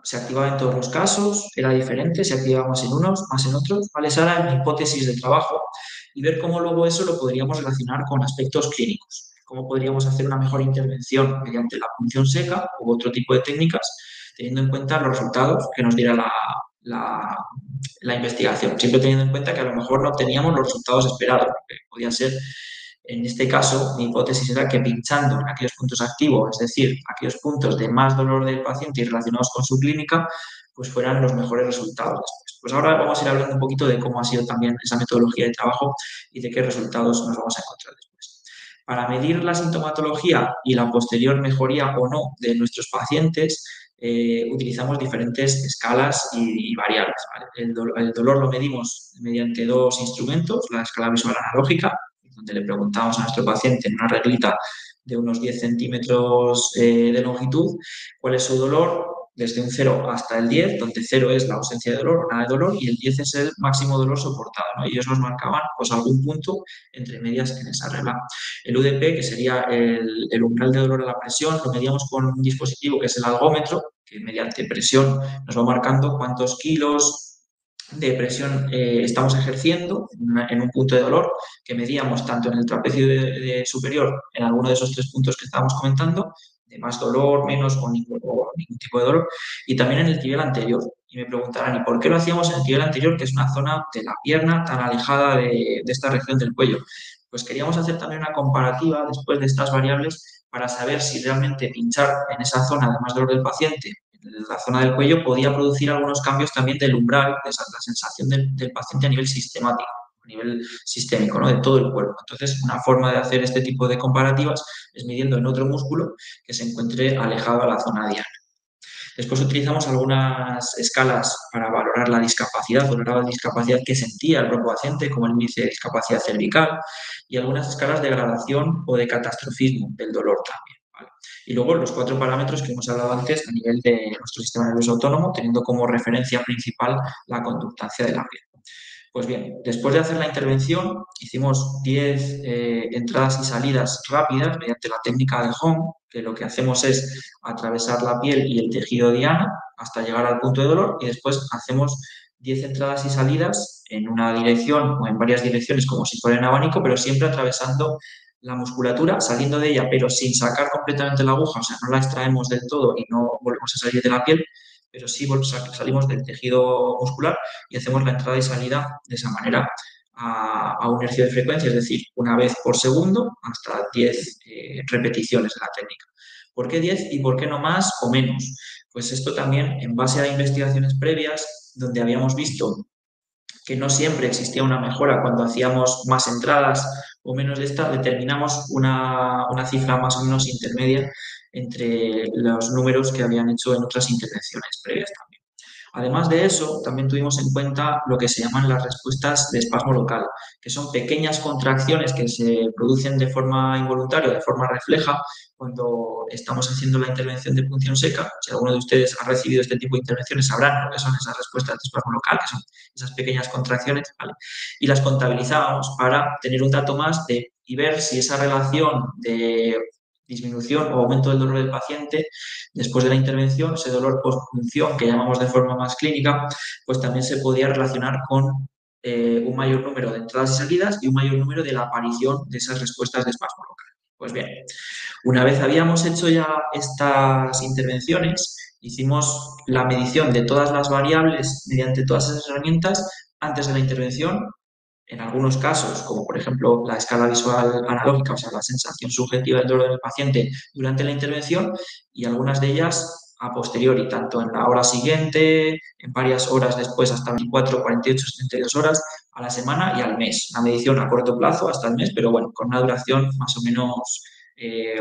Speaker 2: se activaba en todos los casos, era diferente, se activaba más en unos, más en otros. ¿Vale? Esa era mi hipótesis de trabajo y ver cómo luego eso lo podríamos relacionar con aspectos clínicos, cómo podríamos hacer una mejor intervención mediante la punción seca u otro tipo de técnicas, teniendo en cuenta los resultados que nos diera la investigación, siempre teniendo en cuenta que a lo mejor no teníamos los resultados esperados, porque podía ser, en este caso, mi hipótesis era que pinchando en aquellos puntos activos, es decir, aquellos puntos de más dolor del paciente y relacionados con su clínica, pues fueran los mejores resultados después. Pues ahora vamos a ir hablando un poquito de cómo ha sido también esa metodología de trabajo y de qué resultados nos vamos a encontrar después. Para medir la sintomatología y la posterior mejoría o no de nuestros pacientes, utilizamos diferentes escalas y variables. ¿Vale? El dolor lo medimos mediante dos instrumentos, la escala visual analógica, donde le preguntamos a nuestro paciente en una reglita de unos 10 centímetros de longitud cuál es su dolor desde un 0 hasta el 10, donde 0 es la ausencia de dolor, nada de dolor, y el 10 es el máximo dolor soportado, ¿no? Y ellos nos marcaban pues, algún punto entre medias en esa regla. El UDP, que sería el umbral de dolor a la presión, lo medíamos con un dispositivo que es el algómetro, que mediante presión nos va marcando cuántos kilos de presión estamos ejerciendo en un punto de dolor que medíamos tanto en el trapecio superior, en alguno de esos tres puntos que estábamos comentando, de más dolor, menos o ningún tipo de dolor, y también en el tibial anterior. Y me preguntarán, ¿y por qué lo hacíamos en el tibial anterior, que es una zona de la pierna tan alejada de esta región del cuello? Pues queríamos hacer también una comparativa después de estas variables para saber si realmente pinchar en esa zona de más dolor del paciente, en la zona del cuello, podía producir algunos cambios también del umbral, de la sensación del paciente a nivel sistemático, a nivel sistémico, ¿no? De todo el cuerpo. Entonces, una forma de hacer este tipo de comparativas es midiendo en otro músculo que se encuentre alejado a la zona diana. Después utilizamos algunas escalas para valorar la discapacidad, valorar la discapacidad que sentía el propio paciente, como el índice de discapacidad cervical, y algunas escalas de gradación o de catastrofismo del dolor también. ¿Vale? Y luego los 4 parámetros que hemos hablado antes a nivel de nuestro sistema nervioso autónomo, teniendo como referencia principal la conductancia de la piel. Pues bien, después de hacer la intervención, hicimos 10 entradas y salidas rápidas mediante la técnica de Home, que lo que hacemos es atravesar la piel y el tejido diana hasta llegar al punto de dolor y después hacemos 10 entradas y salidas en una dirección o en varias direcciones como si fuera en abanico, pero siempre atravesando la musculatura, saliendo de ella, pero sin sacar completamente la aguja, o sea, no la extraemos del todo y no volvemos a salir de la piel, pero sí salimos del tejido muscular y hacemos la entrada y salida de esa manera a un hercio de frecuencia, es decir, una vez por segundo hasta 10 repeticiones de la técnica. ¿Por qué 10 y por qué no más o menos? Pues esto también en base a investigaciones previas donde habíamos visto que no siempre existía una mejora cuando hacíamos más entradas o menos de esta, determinamos una cifra más o menos intermedia entre los números que habían hecho en otras intervenciones previas también. Además de eso, también tuvimos en cuenta lo que se llaman las respuestas de espasmo local, que son pequeñas contracciones que se producen de forma involuntaria, de forma refleja, cuando estamos haciendo la intervención de punción seca. Si alguno de ustedes ha recibido este tipo de intervenciones, sabrán lo que son esas respuestas de espasmo local, que son esas pequeñas contracciones, ¿vale? Y las contabilizábamos para tener un dato más y ver si esa relación de disminución o aumento del dolor del paciente después de la intervención, ese dolor postpunción que llamamos de forma más clínica, pues también se podía relacionar con un mayor número de entradas y salidas y un mayor número de la aparición de esas respuestas de espasmo local. Pues bien, una vez habíamos hecho ya estas intervenciones, hicimos la medición de todas las variables mediante todas esas herramientas antes de la intervención. En algunos casos, como por ejemplo la escala visual analógica, o sea, la sensación subjetiva del dolor del paciente durante la intervención, y algunas de ellas a posteriori, tanto en la hora siguiente, en varias horas después, hasta 24, 48, 72 horas, a la semana y al mes. Una medición a corto plazo hasta el mes, pero bueno, con una duración más o menos eh,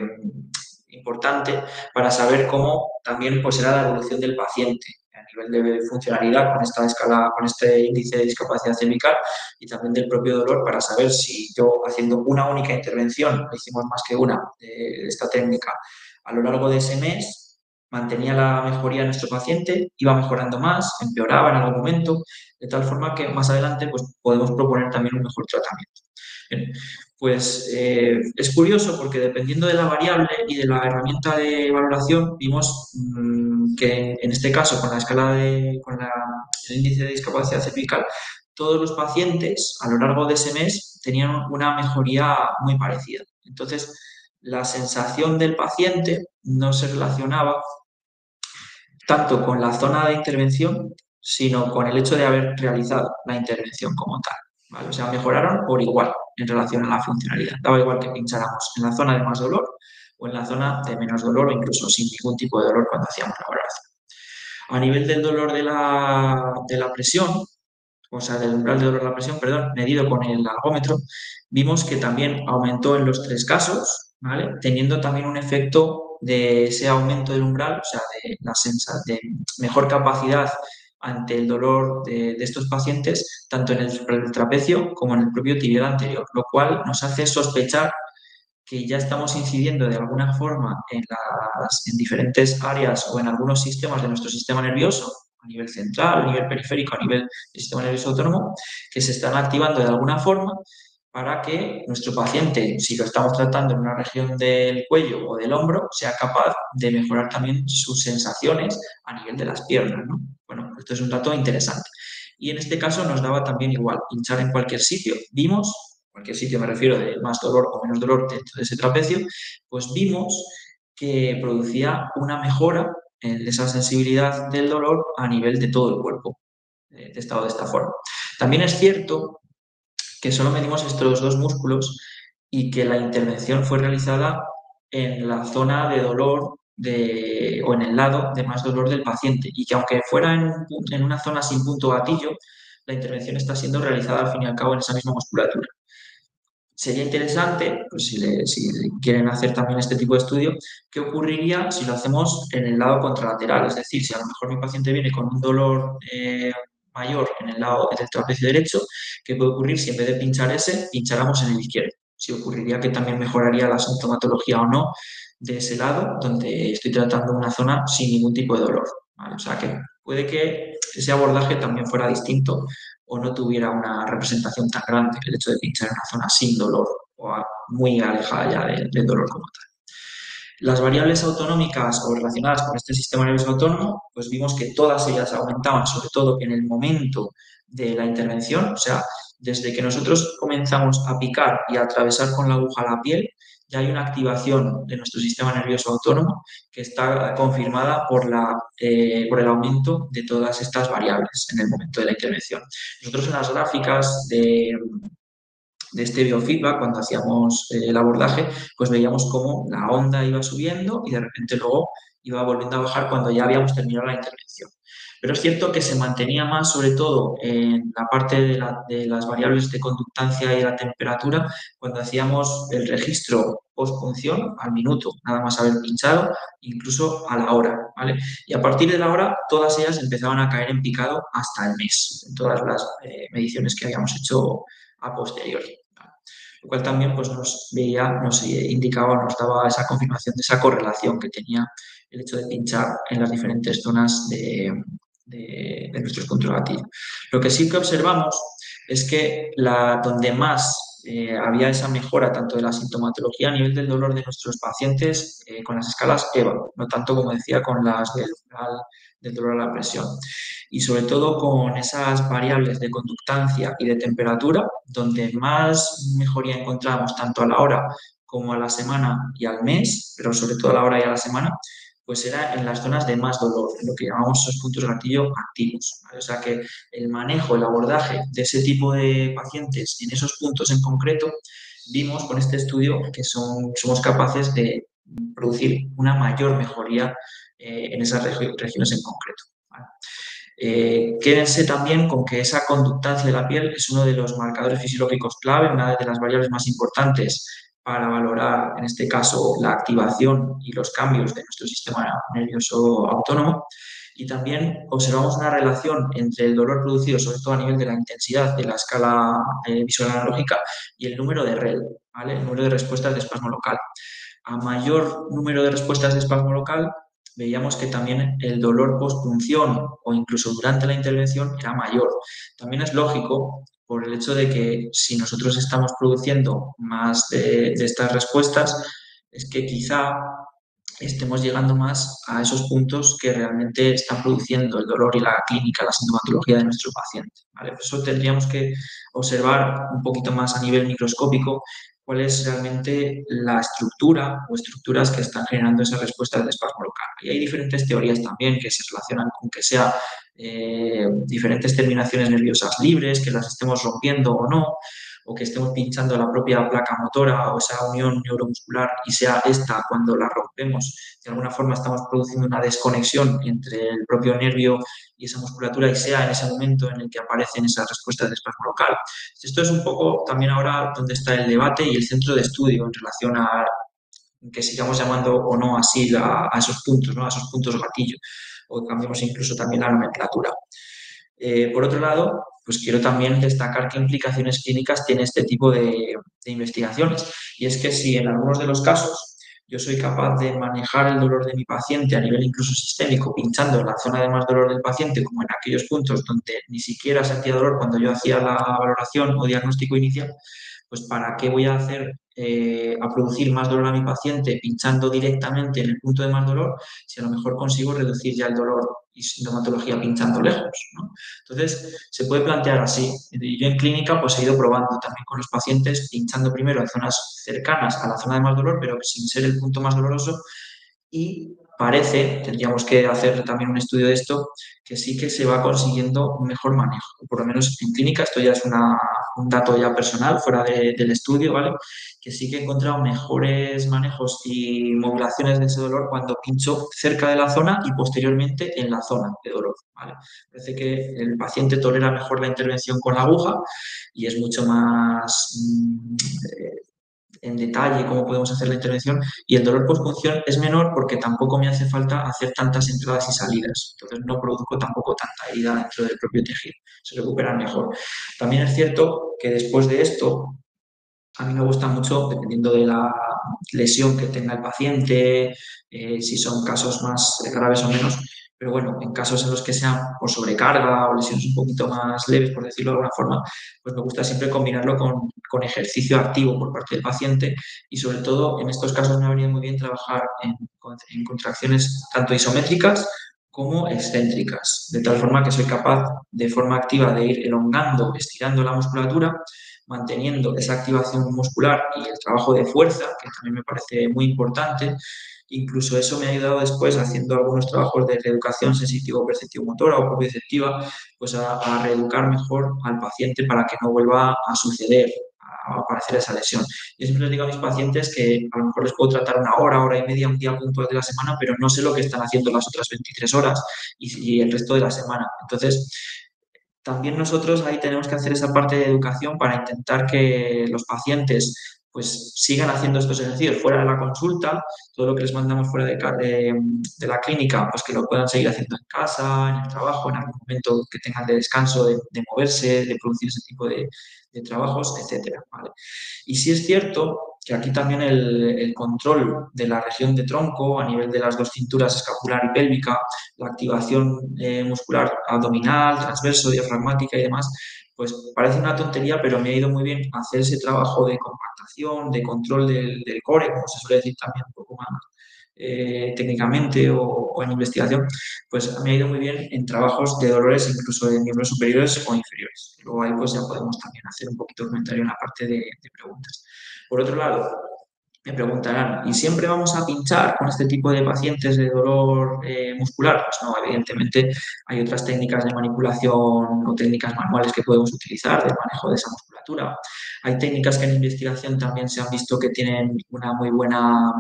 Speaker 2: importante para saber cómo también pues, será la evolución del paciente a nivel de funcionalidad con esta escala, con este índice de discapacidad cervical y también del propio dolor para saber si yo haciendo una única intervención, hicimos más que una de esta técnica, a lo largo de ese mes mantenía la mejoría de nuestro paciente, iba mejorando más, empeoraba en algún momento, de tal forma que más adelante pues, podemos proponer también un mejor tratamiento. Bien, pues es curioso porque dependiendo de la variable y de la herramienta de valoración, vimos que en este caso con la escala el índice de discapacidad cervical, todos los pacientes a lo largo de ese mes tenían una mejoría muy parecida. Entonces, la sensación del paciente no se relacionaba tanto con la zona de intervención, sino con el hecho de haber realizado la intervención como tal. ¿Vale? O sea, mejoraron por igual en relación a la funcionalidad. Daba igual que pincháramos en la zona de más dolor o en la zona de menos dolor o incluso sin ningún tipo de dolor cuando hacíamos la valoración. A nivel del dolor de la presión, o sea, del umbral de dolor de la presión, perdón, medido con el algómetro, vimos que también aumentó en los tres casos, ¿vale? Teniendo también un efecto de ese aumento del umbral, o sea, de mejor capacidad ante el dolor de estos pacientes, tanto en el trapecio como en el propio tibial anterior, lo cual nos hace sospechar que ya estamos incidiendo de alguna forma en diferentes áreas o en algunos sistemas de nuestro sistema nervioso, a nivel central, a nivel periférico, a nivel del sistema nervioso autónomo, que se están activando de alguna forma para que nuestro paciente, si lo estamos tratando en una región del cuello o del hombro, sea capaz de mejorar también sus sensaciones a nivel de las piernas, ¿no? Bueno, esto es un dato interesante. Y en este caso nos daba también igual, pinchar en cualquier sitio. Vimos cualquier sitio me refiero de más dolor o menos dolor dentro de ese trapecio, pues vimos que producía una mejora en esa sensibilidad del dolor a nivel de todo el cuerpo, estado de esta forma. También es cierto que solo medimos estos dos músculos y que la intervención fue realizada en la zona de dolor o en el lado de más dolor del paciente y que aunque fuera en una zona sin punto gatillo, la intervención está siendo realizada al fin y al cabo en esa misma musculatura. Sería interesante, pues si quieren hacer también este tipo de estudio, qué ocurriría si lo hacemos en el lado contralateral. Es decir, si a lo mejor mi paciente viene con un dolor mayor en el lado del trapecio derecho, ¿qué puede ocurrir si en vez de pinchar ese, pincháramos en el izquierdo? Si ocurriría que también mejoraría la sintomatología o no de ese lado, donde estoy tratando una zona sin ningún tipo de dolor. ¿Vale? O sea que puede que ese abordaje también fuera distinto o no tuviera una representación tan grande el hecho de pinchar en una zona sin dolor o muy alejada ya del dolor como tal. Las variables autonómicas o relacionadas con este sistema nervioso autónomo, pues vimos que todas ellas aumentaban, sobre todo en el momento de la intervención, o sea, desde que nosotros comenzamos a picar y a atravesar con la aguja la piel, ya hay una activación de nuestro sistema nervioso autónomo que está confirmada por el aumento de todas estas variables en el momento de la intervención. Nosotros en las gráficas de este biofeedback, cuando hacíamos el abordaje, pues veíamos cómo la onda iba subiendo y de repente luego iba volviendo a bajar cuando ya habíamos terminado la intervención. Pero es cierto que se mantenía más, sobre todo, en la parte de las variables de conductancia y la temperatura, cuando hacíamos el registro postpunción al minuto, nada más haber pinchado, incluso a la hora, ¿vale? Y a partir de la hora, todas ellas empezaban a caer en picado hasta el mes, en todas las mediciones que habíamos hecho a posteriori. ¿Vale? Lo cual también pues, nos indicaba, nos daba esa confirmación de esa correlación que tenía el hecho de pinchar en las diferentes zonas de nuestros puntos de gatillo. Lo que sí que observamos es que donde más había esa mejora tanto de la sintomatología a nivel del dolor de nuestros pacientes con las escalas EVA, no tanto como decía con las del dolor a la presión. Y sobre todo con esas variables de conductancia y de temperatura, donde más mejoría encontramos tanto a la hora como a la semana y al mes, pero sobre todo a la hora y a la semana, pues era en las zonas de más dolor, en lo que llamamos esos puntos gatillo activos. ¿Vale? O sea que el manejo, el abordaje de ese tipo de pacientes en esos puntos en concreto, vimos con este estudio que somos capaces de producir una mayor mejoría en esas regiones en concreto. ¿Vale? Quédense también con que esa conductancia de la piel es uno de los marcadores fisiológicos clave, una de las variables más importantes para valorar, en este caso, la activación y los cambios de nuestro sistema nervioso autónomo. Y también observamos una relación entre el dolor producido, sobre todo a nivel de la intensidad de la escala visual analógica, y el número de REL, ¿vale? El número de respuestas de espasmo local. A mayor número de respuestas de espasmo local, veíamos que también el dolor postpunción o incluso durante la intervención era mayor. También es lógico por el hecho de que si nosotros estamos produciendo más de estas respuestas, es que quizá estemos llegando más a esos puntos que realmente están produciendo el dolor y la clínica, la sintomatología de nuestro paciente. ¿Vale? Por eso tendríamos que observar un poquito más a nivel microscópico cuál es realmente la estructura o estructuras que están generando esas respuestas de espasmo local. Y hay diferentes teorías también que se relacionan con que sea diferentes terminaciones nerviosas libres, que las estemos rompiendo o no, o que estemos pinchando la propia placa motora o esa unión neuromuscular y sea esta cuando la rompemos, de alguna forma estamos produciendo una desconexión entre el propio nervio y esa musculatura y sea en ese momento en el que aparecen esas respuestas de espasmo local. Esto es un poco también ahora donde está el debate y el centro de estudio en relación a que sigamos llamando o no así a esos puntos, ¿no? A esos puntos gatillo, o cambiemos incluso también la nomenclatura. Por otro lado, pues quiero también destacar qué implicaciones clínicas tiene este tipo de investigaciones. Y es que si en algunos de los casos yo soy capaz de manejar el dolor de mi paciente a nivel incluso sistémico, pinchando en la zona de más dolor del paciente, como en aquellos puntos donde ni siquiera sentía dolor cuando yo hacía la valoración o diagnóstico inicial, pues ¿para qué voy a hacer a producir más dolor a mi paciente pinchando directamente en el punto de más dolor si a lo mejor consigo reducir ya el dolor y sintomatología pinchando lejos, ¿no? Entonces, se puede plantear así. Yo en clínica pues he ido probando también con los pacientes, pinchando primero en zonas cercanas a la zona de más dolor, pero sin ser el punto más doloroso, y parece, tendríamos que hacer también un estudio de esto, que sí que se va consiguiendo un mejor manejo. Por lo menos en clínica, esto ya es un dato ya personal, fuera del estudio, ¿vale? Que sí que he encontrado mejores manejos y modulaciones de ese dolor cuando pincho cerca de la zona y posteriormente en la zona de dolor, ¿vale? Parece que el paciente tolera mejor la intervención con la aguja y es mucho más en detalle cómo podemos hacer la intervención, y el dolor postpunción es menor porque tampoco me hace falta hacer tantas entradas y salidas, entonces no produzco tampoco tanta herida dentro del propio tejido, se recupera mejor. También es cierto que después de esto, a mí me gusta mucho, dependiendo de la lesión que tenga el paciente, si son casos más graves o menos, pero bueno, en casos en los que sean por sobrecarga o lesiones un poquito más leves, por decirlo de alguna forma, pues me gusta siempre combinarlo con ejercicio activo por parte del paciente y sobre todo en estos casos me ha venido muy bien trabajar en contracciones tanto isométricas como excéntricas, de tal forma que soy capaz de forma activa de ir elongando, estirando la musculatura, manteniendo esa activación muscular y el trabajo de fuerza, que también me parece muy importante. Incluso eso me ha ayudado después, haciendo algunos trabajos de reeducación sensitivo-perceptivo-motora o propioceptiva, pues a reeducar mejor al paciente para que no vuelva a suceder, a aparecer esa lesión. Yo siempre les digo a mis pacientes que a lo mejor les puedo tratar una hora, hora y media, un día puntual de la semana, pero no sé lo que están haciendo las otras 23 horas y el resto de la semana. Entonces, también nosotros ahí tenemos que hacer esa parte de educación para intentar que los pacientes pues sigan haciendo estos ejercicios fuera de la consulta, todo lo que les mandamos fuera de la clínica, pues que lo puedan seguir haciendo en casa, en el trabajo, en algún momento que tengan de descanso, de moverse, de producir ese tipo de trabajos, etcétera, ¿vale? Y sí es cierto que aquí también el control de la región de tronco a nivel de las dos cinturas escapular y pélvica, la activación muscular abdominal, transverso, diafragmática y demás, pues parece una tontería, pero me ha ido muy bien hacer ese trabajo de compactación, de control del core, como se suele decir también un poco más técnicamente o en investigación, pues me ha ido muy bien en trabajos de dolores incluso de miembros superiores o inferiores. Luego ahí pues ya podemos también hacer un poquito de comentario en la parte de preguntas. Por otro lado, me preguntarán, ¿y siempre vamos a pinchar con este tipo de pacientes de dolor muscular? Pues no, evidentemente hay otras técnicas de manipulación o técnicas manuales que podemos utilizar de manejo de esa musculatura. Hay técnicas que en investigación también se han visto que tienen una muy buena,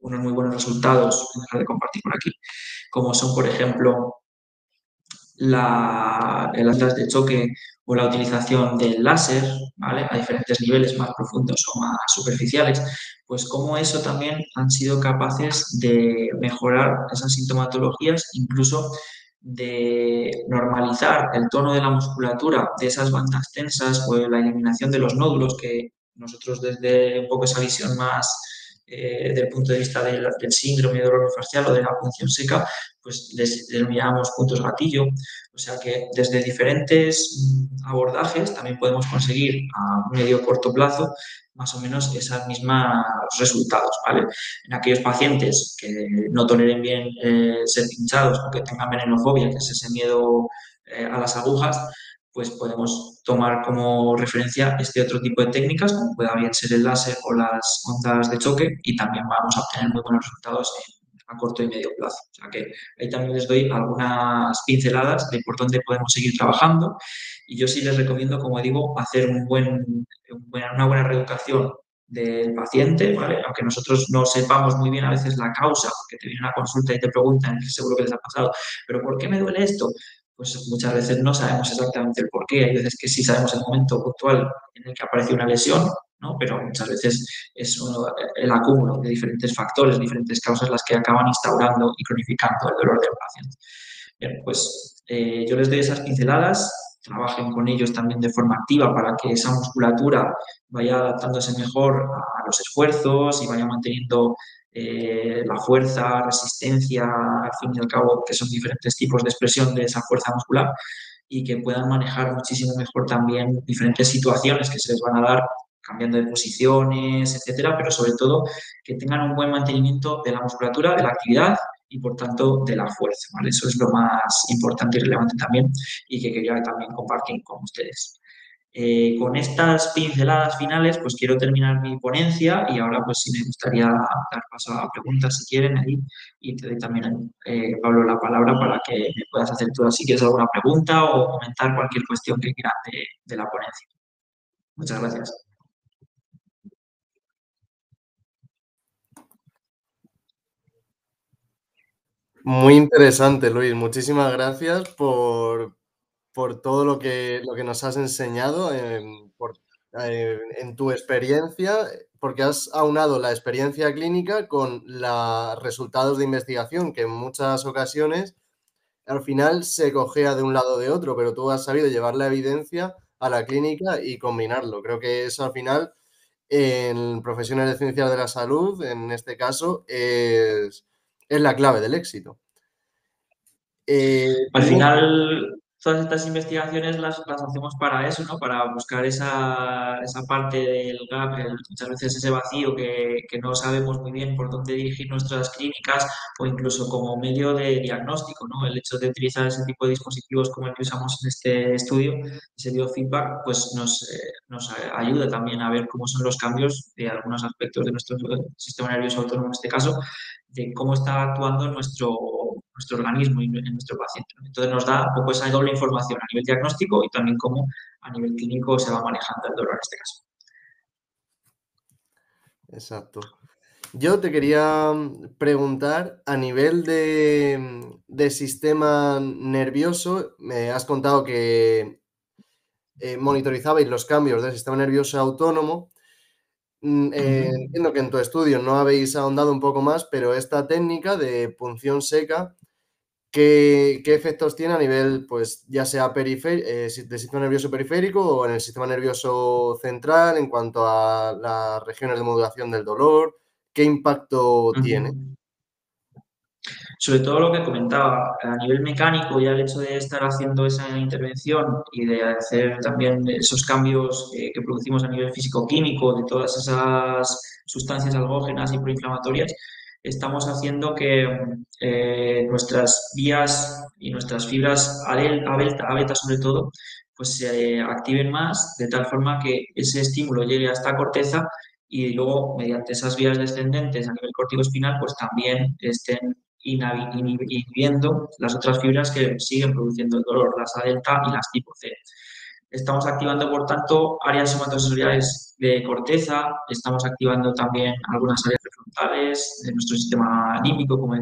Speaker 2: unos muy buenos resultados, voy a dejar de compartir por aquí, como son, por ejemplo, las ondas de choque o la utilización del láser, ¿vale? A diferentes niveles más profundos o más superficiales, pues como eso también han sido capaces de mejorar esas sintomatologías, incluso de normalizar el tono de la musculatura de esas bandas tensas o la eliminación de los nódulos que nosotros desde un poco esa visión más del punto de vista del síndrome de dolor facial o de la punción seca, pues les denominamos puntos gatillo. O sea que desde diferentes abordajes también podemos conseguir a medio o corto plazo más o menos esos mismos resultados, ¿vale? En aquellos pacientes que no toleren bien ser pinchados o que tengan venenofobia, que es ese miedo a las agujas, pues podemos tomar como referencia este otro tipo de técnicas, como pueda bien ser el láser o las ondas de choque, y también vamos a obtener muy buenos resultados a corto y medio plazo. O sea que ahí también les doy algunas pinceladas de por dónde podemos seguir trabajando, y yo sí les recomiendo, como digo, hacer una buena reeducación del paciente, ¿vale? Aunque nosotros no sepamos muy bien a veces la causa, porque te viene una consulta y te preguntan, que seguro que les ha pasado, pero ¿por qué me duele esto? Pues muchas veces no sabemos exactamente el por qué. Hay veces que sí sabemos el momento puntual en el que aparece una lesión, ¿no? Pero muchas veces es el acúmulo de diferentes factores, diferentes causas las que acaban instaurando y cronificando el dolor del paciente. Bien, pues yo les doy esas pinceladas, trabajen con ellos también de forma activa para que esa musculatura vaya adaptándose mejor a los esfuerzos y vaya manteniendo la fuerza, resistencia, al fin y al cabo, que son diferentes tipos de expresión de esa fuerza muscular, y que puedan manejar muchísimo mejor también diferentes situaciones que se les van a dar cambiando de posiciones, etcétera, pero sobre todo que tengan un buen mantenimiento de la musculatura, de la actividad y por tanto de la fuerza, ¿vale? Eso es lo más importante y relevante también y que quería también compartir con ustedes. Con estas pinceladas finales, pues quiero terminar mi ponencia y ahora pues sí me gustaría dar paso a preguntas si quieren ahí, y te doy también, Pablo, la palabra para que me puedas hacer tú si quieres alguna pregunta o comentar cualquier cuestión que quieras de la ponencia. Muchas gracias.
Speaker 1: Muy interesante, Luis. Muchísimas gracias por todo lo que nos has enseñado en tu experiencia, porque has aunado la experiencia clínica con los resultados de investigación, que en muchas ocasiones al final se cojea de un lado o de otro, pero tú has sabido llevar la evidencia a la clínica y combinarlo. Creo que eso al final, en profesionales de ciencias de la salud, en este caso, es la clave del éxito.
Speaker 2: Al final, todas estas investigaciones las hacemos para eso, ¿no? Para buscar esa parte del gap, muchas veces ese vacío que no sabemos muy bien por dónde dirigir nuestras clínicas, o incluso como medio de diagnóstico, ¿no? El hecho de utilizar ese tipo de dispositivos como el que usamos en este estudio, ese biofeedback, pues nos ayuda también a ver cómo son los cambios de algunos aspectos de nuestro sistema nervioso autónomo, en este caso, de cómo está actuando nuestro organismo y en nuestro paciente. Entonces nos da un poco esa doble información a nivel diagnóstico y también cómo a nivel clínico se va manejando el dolor en este caso.
Speaker 1: Exacto. Yo te quería preguntar, a nivel de sistema nervioso, me has contado que monitorizabais los cambios del sistema nervioso autónomo,
Speaker 2: Ujú.
Speaker 1: entiendo que en tu estudio no habéis ahondado un poco más, pero esta técnica de punción seca, ¿qué efectos tiene a nivel, pues, ya sea del sistema nervioso periférico o en el sistema nervioso central en cuanto a las regiones de modulación del dolor? ¿Qué impacto tiene?
Speaker 2: Ujú. Sobre todo lo que comentaba, a nivel mecánico, ya el hecho de estar haciendo esa intervención y de hacer también esos cambios que producimos a nivel físico-químico, de todas esas sustancias algógenas y proinflamatorias, estamos haciendo que nuestras vías y nuestras fibras A beta sobre todo, pues se activen más, de tal forma que ese estímulo llegue a esta corteza y luego mediante esas vías descendentes a nivel corticoespinal pues también estén inhibiendo las otras fibras que siguen produciendo el dolor, las A delta y las tipo C. Estamos activando, por tanto, áreas somatosensoriales de corteza, estamos activando también algunas áreas prefrontales de nuestro sistema límbico, como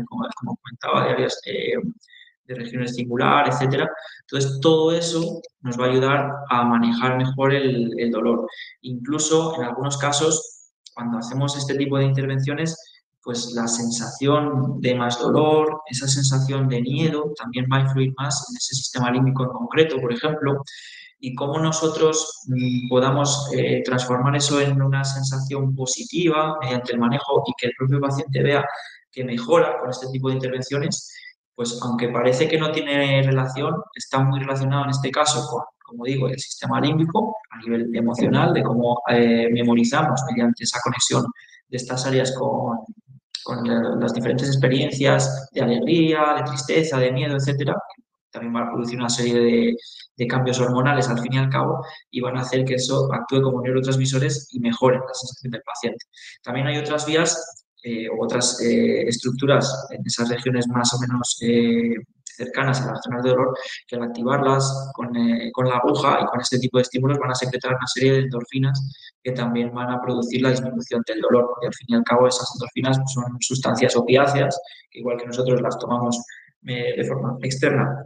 Speaker 2: comentaba, de áreas de regiones cingular, etcétera. Entonces, todo eso nos va a ayudar a manejar mejor el dolor. Incluso en algunos casos, cuando hacemos este tipo de intervenciones, pues la sensación de más dolor, esa sensación de miedo también va a influir más en ese sistema límbico en concreto, por ejemplo, y cómo nosotros podamos transformar eso en una sensación positiva mediante el manejo y que el propio paciente vea que mejora con este tipo de intervenciones, pues aunque parece que no tiene relación, está muy relacionado en este caso con, como digo, el sistema límbico a nivel emocional, de cómo memorizamos mediante esa conexión de estas áreas con las diferentes experiencias de alegría, de tristeza, de miedo, etcétera. También va a producir una serie de cambios hormonales al fin y al cabo y van a hacer que eso actúe como neurotransmisores y mejore la sensación del paciente. También hay otras vías u otras estructuras en esas regiones más o menos cercanas a las zonas de dolor que al activarlas con la aguja y con este tipo de estímulos van a secretar una serie de endorfinas que también van a producir la disminución del dolor, porque al fin y al cabo esas endorfinas son sustancias opiáceas, que igual que nosotros las tomamos de forma externa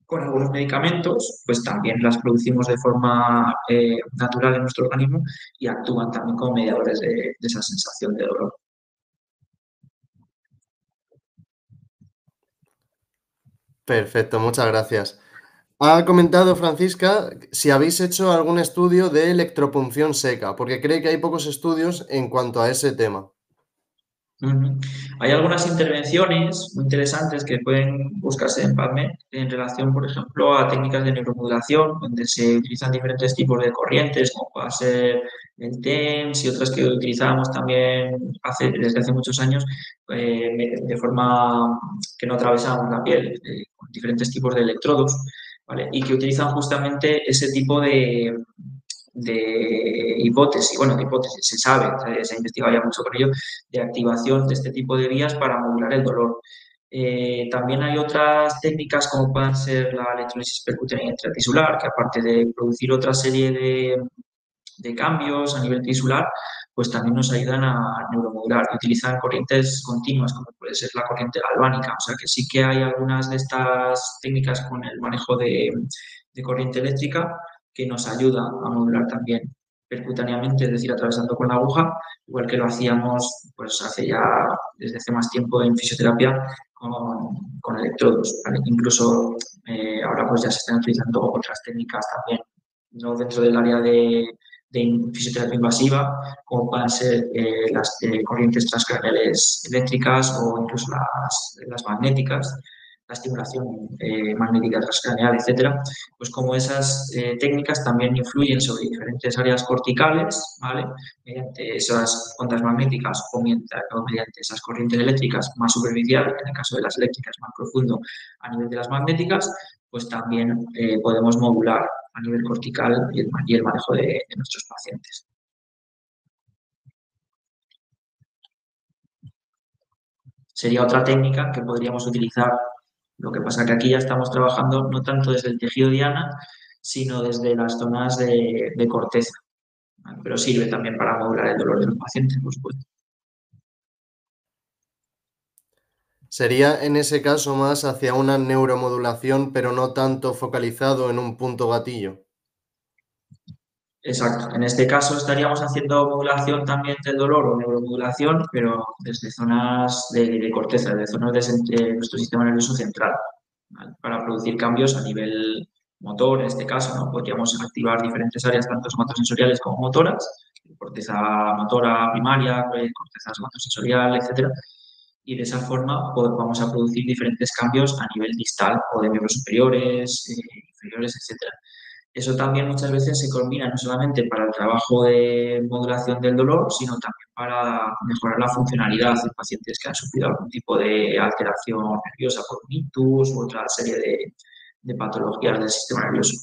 Speaker 2: con algunos medicamentos, pues también las producimos de forma natural en nuestro organismo y actúan también como mediadores de esa sensación de dolor.
Speaker 1: Perfecto, muchas gracias. Ha comentado Francisca si habéis hecho algún estudio de electropunción seca, porque cree que hay pocos estudios en cuanto a ese tema.
Speaker 2: Ujú. Hay algunas intervenciones muy interesantes que pueden buscarse en PubMed en relación, por ejemplo, a técnicas de neuromodulación, donde se utilizan diferentes tipos de corrientes, como puede ser el TEMS y otras que utilizábamos también desde hace muchos años, de forma que no atravesamos la piel, con diferentes tipos de electrodos, ¿vale? Y que utilizan justamente ese tipo de hipótesis, bueno, de hipótesis, se sabe, se ha investigado ya mucho con ello, de activación de este tipo de vías para modular el dolor. También hay otras técnicas como pueden ser la electrólisis percutánea intratisular, que aparte de producir otra serie de cambios a nivel tisular, pues también nos ayudan a neuromodular. Utilizan corrientes continuas, como puede ser la corriente galvánica. O sea que sí que hay algunas de estas técnicas con el manejo de corriente eléctrica que nos ayuda a modular también percutáneamente, es decir, atravesando con la aguja, igual que lo hacíamos pues hace ya desde hace más tiempo en fisioterapia con electrodos. ¿Vale? Incluso ahora pues ya se están utilizando otras técnicas también, no dentro del área de fisioterapia invasiva, como pueden ser las corrientes transcraniales eléctricas o incluso las magnéticas, la estimulación magnética transcraneal, etcétera, pues como esas técnicas también influyen sobre diferentes áreas corticales, ¿vale? Mediante esas ondas magnéticas o mediante esas corrientes eléctricas más superficiales, en el caso de las eléctricas más profundo a nivel de las magnéticas, pues también podemos modular a nivel cortical y el manejo de nuestros pacientes. Sería otra técnica que podríamos utilizar. Lo que pasa que aquí ya estamos trabajando no tanto desde el tejido diana, sino desde las zonas de corteza. ¿Vale? Pero sirve también para modular el dolor de los pacientes, por supuesto.
Speaker 1: Sería en ese caso más hacia una neuromodulación, pero no tanto focalizado en un punto gatillo.
Speaker 2: Exacto. En este caso estaríamos haciendo modulación también del dolor o neuromodulación, pero desde zonas de corteza, de zonas de nuestro sistema nervioso central, ¿vale? Para producir cambios a nivel motor, en este caso, ¿no? Podríamos activar diferentes áreas, tanto somatosensoriales como motoras, corteza motora primaria, corteza somatosensorial, etcétera. Y de esa forma pues, vamos a producir diferentes cambios a nivel distal o de miembros superiores, inferiores, etcétera. Eso también muchas veces se combina no solamente para el trabajo de modulación del dolor, sino también para mejorar la funcionalidad de pacientes que han sufrido algún tipo de alteración nerviosa por un ictus u otra serie de patologías del sistema nervioso.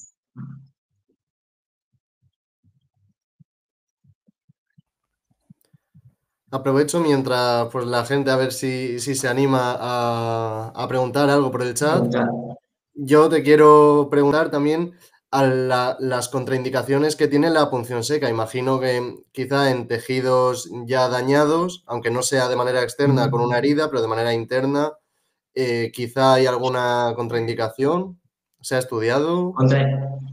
Speaker 1: Aprovecho mientras pues, la gente a ver si se anima a preguntar algo por el chat. Yo te quiero preguntar también a las contraindicaciones que tiene la punción seca. Imagino que quizá en tejidos ya dañados, aunque no sea de manera externa con una herida, pero de manera interna, quizá hay alguna contraindicación. ¿Se ha estudiado?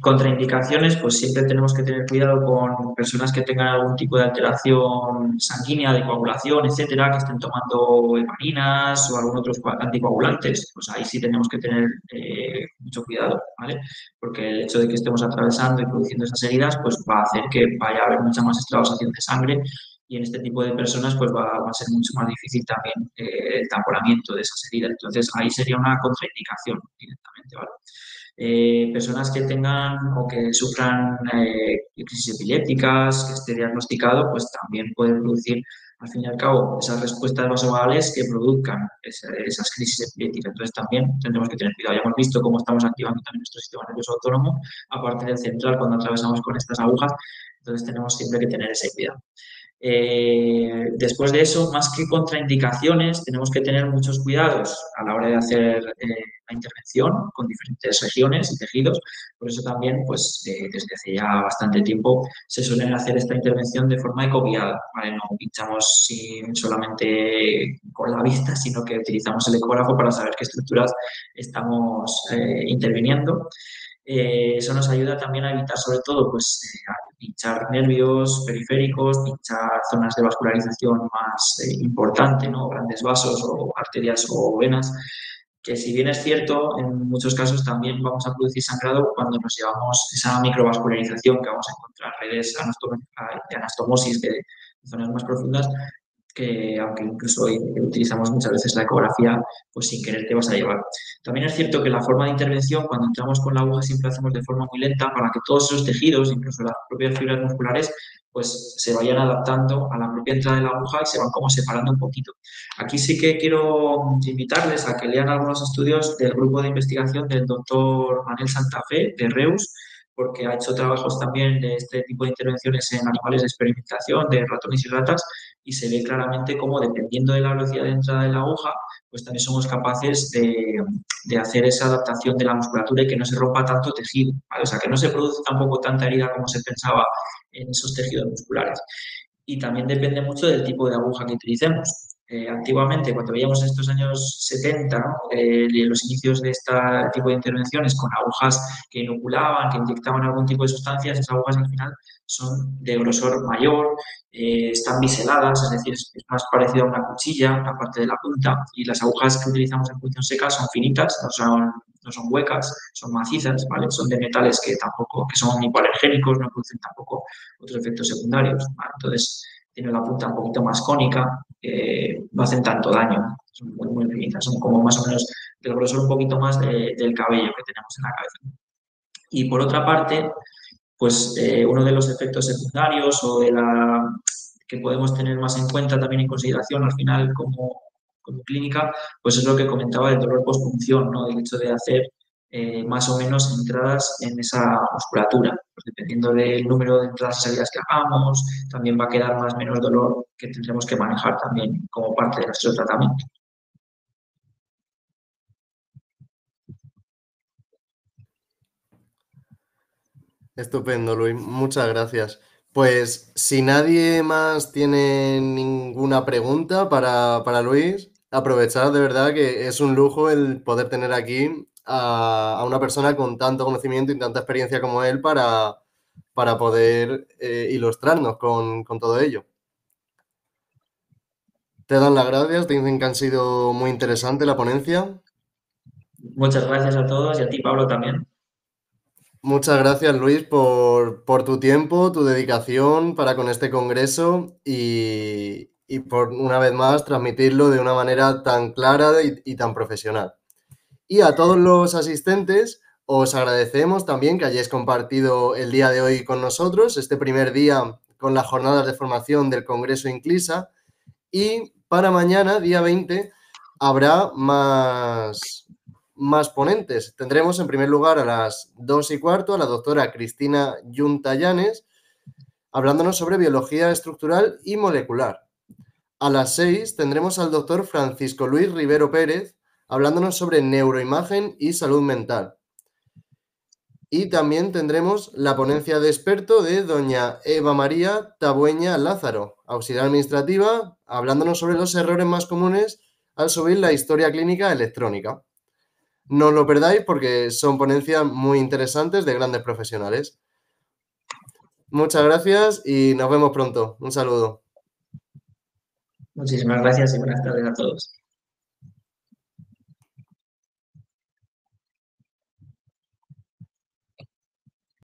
Speaker 2: Contraindicaciones, pues siempre tenemos que tener cuidado con personas que tengan algún tipo de alteración sanguínea, de coagulación, etcétera, que estén tomando heparinas o algún otros anticoagulantes. Pues ahí sí tenemos que tener mucho cuidado, ¿vale? Porque el hecho de que estemos atravesando y produciendo esas heridas, pues va a hacer que vaya a haber mucha más extravasación de sangre y en este tipo de personas pues va a ser mucho más difícil también el tamponamiento de esas heridas. Entonces ahí sería una contraindicación directamente, ¿vale? Personas que tengan o que sufran crisis epilépticas, que esté diagnosticado, pues también pueden producir, al fin y al cabo, esas respuestas vasovagales que produzcan esas crisis epilépticas. Entonces también tendremos que tener cuidado. Ya hemos visto cómo estamos activando también nuestro sistema nervioso autónomo, aparte del central, cuando atravesamos con estas agujas. Entonces tenemos siempre que tener ese cuidado. Después de eso, más que contraindicaciones, tenemos que tener muchos cuidados a la hora de hacer la intervención con diferentes regiones y tejidos. Por eso también, pues, desde hace ya bastante tiempo se suele hacer esta intervención de forma ecoguiada, ¿vale? No pinchamos solamente con la vista, sino que utilizamos el ecógrafo para saber qué estructuras estamos interviniendo. Eso nos ayuda también a evitar, sobre todo, pues, a pinchar nervios periféricos, pinchar zonas de vascularización más importante, ¿no? Grandes vasos o arterias o venas, que si bien es cierto, en muchos casos también vamos a producir sangrado cuando nos llevamos esa microvascularización que vamos a encontrar redes de anastomosis de zonas más profundas, que aunque incluso hoy utilizamos muchas veces la ecografía, pues sin querer te vas a llevar. También es cierto que la forma de intervención, cuando entramos con la aguja, siempre hacemos de forma muy lenta para que todos esos tejidos, incluso las propias fibras musculares, pues se vayan adaptando a la propia entrada de la aguja y se van como separando un poquito. Aquí sí que quiero invitarles a que lean algunos estudios del grupo de investigación del doctor Manel Santafe, de Reus, porque ha hecho trabajos también de este tipo de intervenciones en animales de experimentación, de ratones y ratas, y se ve claramente cómo dependiendo de la velocidad de entrada de la aguja, pues también somos capaces de hacer esa adaptación de la musculatura y que no se rompa tanto tejido, ¿vale? O sea, que no se produce tampoco tanta herida como se pensaba en esos tejidos musculares. Y también depende mucho del tipo de aguja que utilicemos. Antiguamente, cuando veíamos en estos años 70, ¿no? Los inicios de este tipo de intervenciones con agujas que inoculaban, que inyectaban algún tipo de sustancias, esas agujas al final son de grosor mayor, están biseladas, es decir, es más parecido a una cuchilla, la parte de la punta, y las agujas que utilizamos en punción seca son finitas, no son huecas, son macizas, ¿vale? Son de metales que tampoco, que son hipoalergénicos, no producen tampoco otros efectos secundarios, ¿vale? Entonces, tiene la punta un poquito más cónica, no hacen tanto daño, son muy, muy finitas, son como más o menos del grosor un poquito más del cabello que tenemos en la cabeza. Y por otra parte, pues uno de los efectos secundarios o de la que podemos tener más en cuenta también en consideración al final como clínica, pues es lo que comentaba del dolor postpunción, ¿no? El hecho de hacer más o menos entradas en esa musculatura. Pues dependiendo del número de entradas y salidas que hagamos, también va a quedar más o menos dolor que tendremos que manejar también como parte de nuestro tratamiento.
Speaker 1: Estupendo, Luis. Muchas gracias. Pues si nadie más tiene ninguna pregunta para Luis, aprovechar de verdad que es un lujo el poder tener aquí a una persona con tanto conocimiento y tanta experiencia como él para poder ilustrarnos con todo ello. Te dan las gracias, te dicen que han sido muy interesante la ponencia.
Speaker 2: Muchas gracias a todos y a ti, Pablo, también.
Speaker 1: Muchas gracias, Luis, por tu tiempo, tu dedicación para con este congreso y por una vez más transmitirlo de una manera tan clara y tan profesional. Y a todos los asistentes os agradecemos también que hayáis compartido el día de hoy con nosotros, este primer día con las jornadas de formación del Congreso Inclisa. Y para mañana, día 20, habrá más ponentes. Tendremos en primer lugar a las 2:15 a la doctora Cristina Yuntallanes, hablándonos sobre biología estructural y molecular. A las 6 tendremos al doctor Francisco Luis Rivero Pérez, hablándonos sobre neuroimagen y salud mental. Y también tendremos la ponencia de experto de doña Eva María Tabueña Lázaro, auxiliar administrativa, hablándonos sobre los errores más comunes al subir la historia clínica electrónica. No os lo perdáis porque son ponencias muy interesantes de grandes profesionales. Muchas gracias y nos vemos pronto. Un saludo.
Speaker 2: Muchísimas gracias y buenas tardes a todos.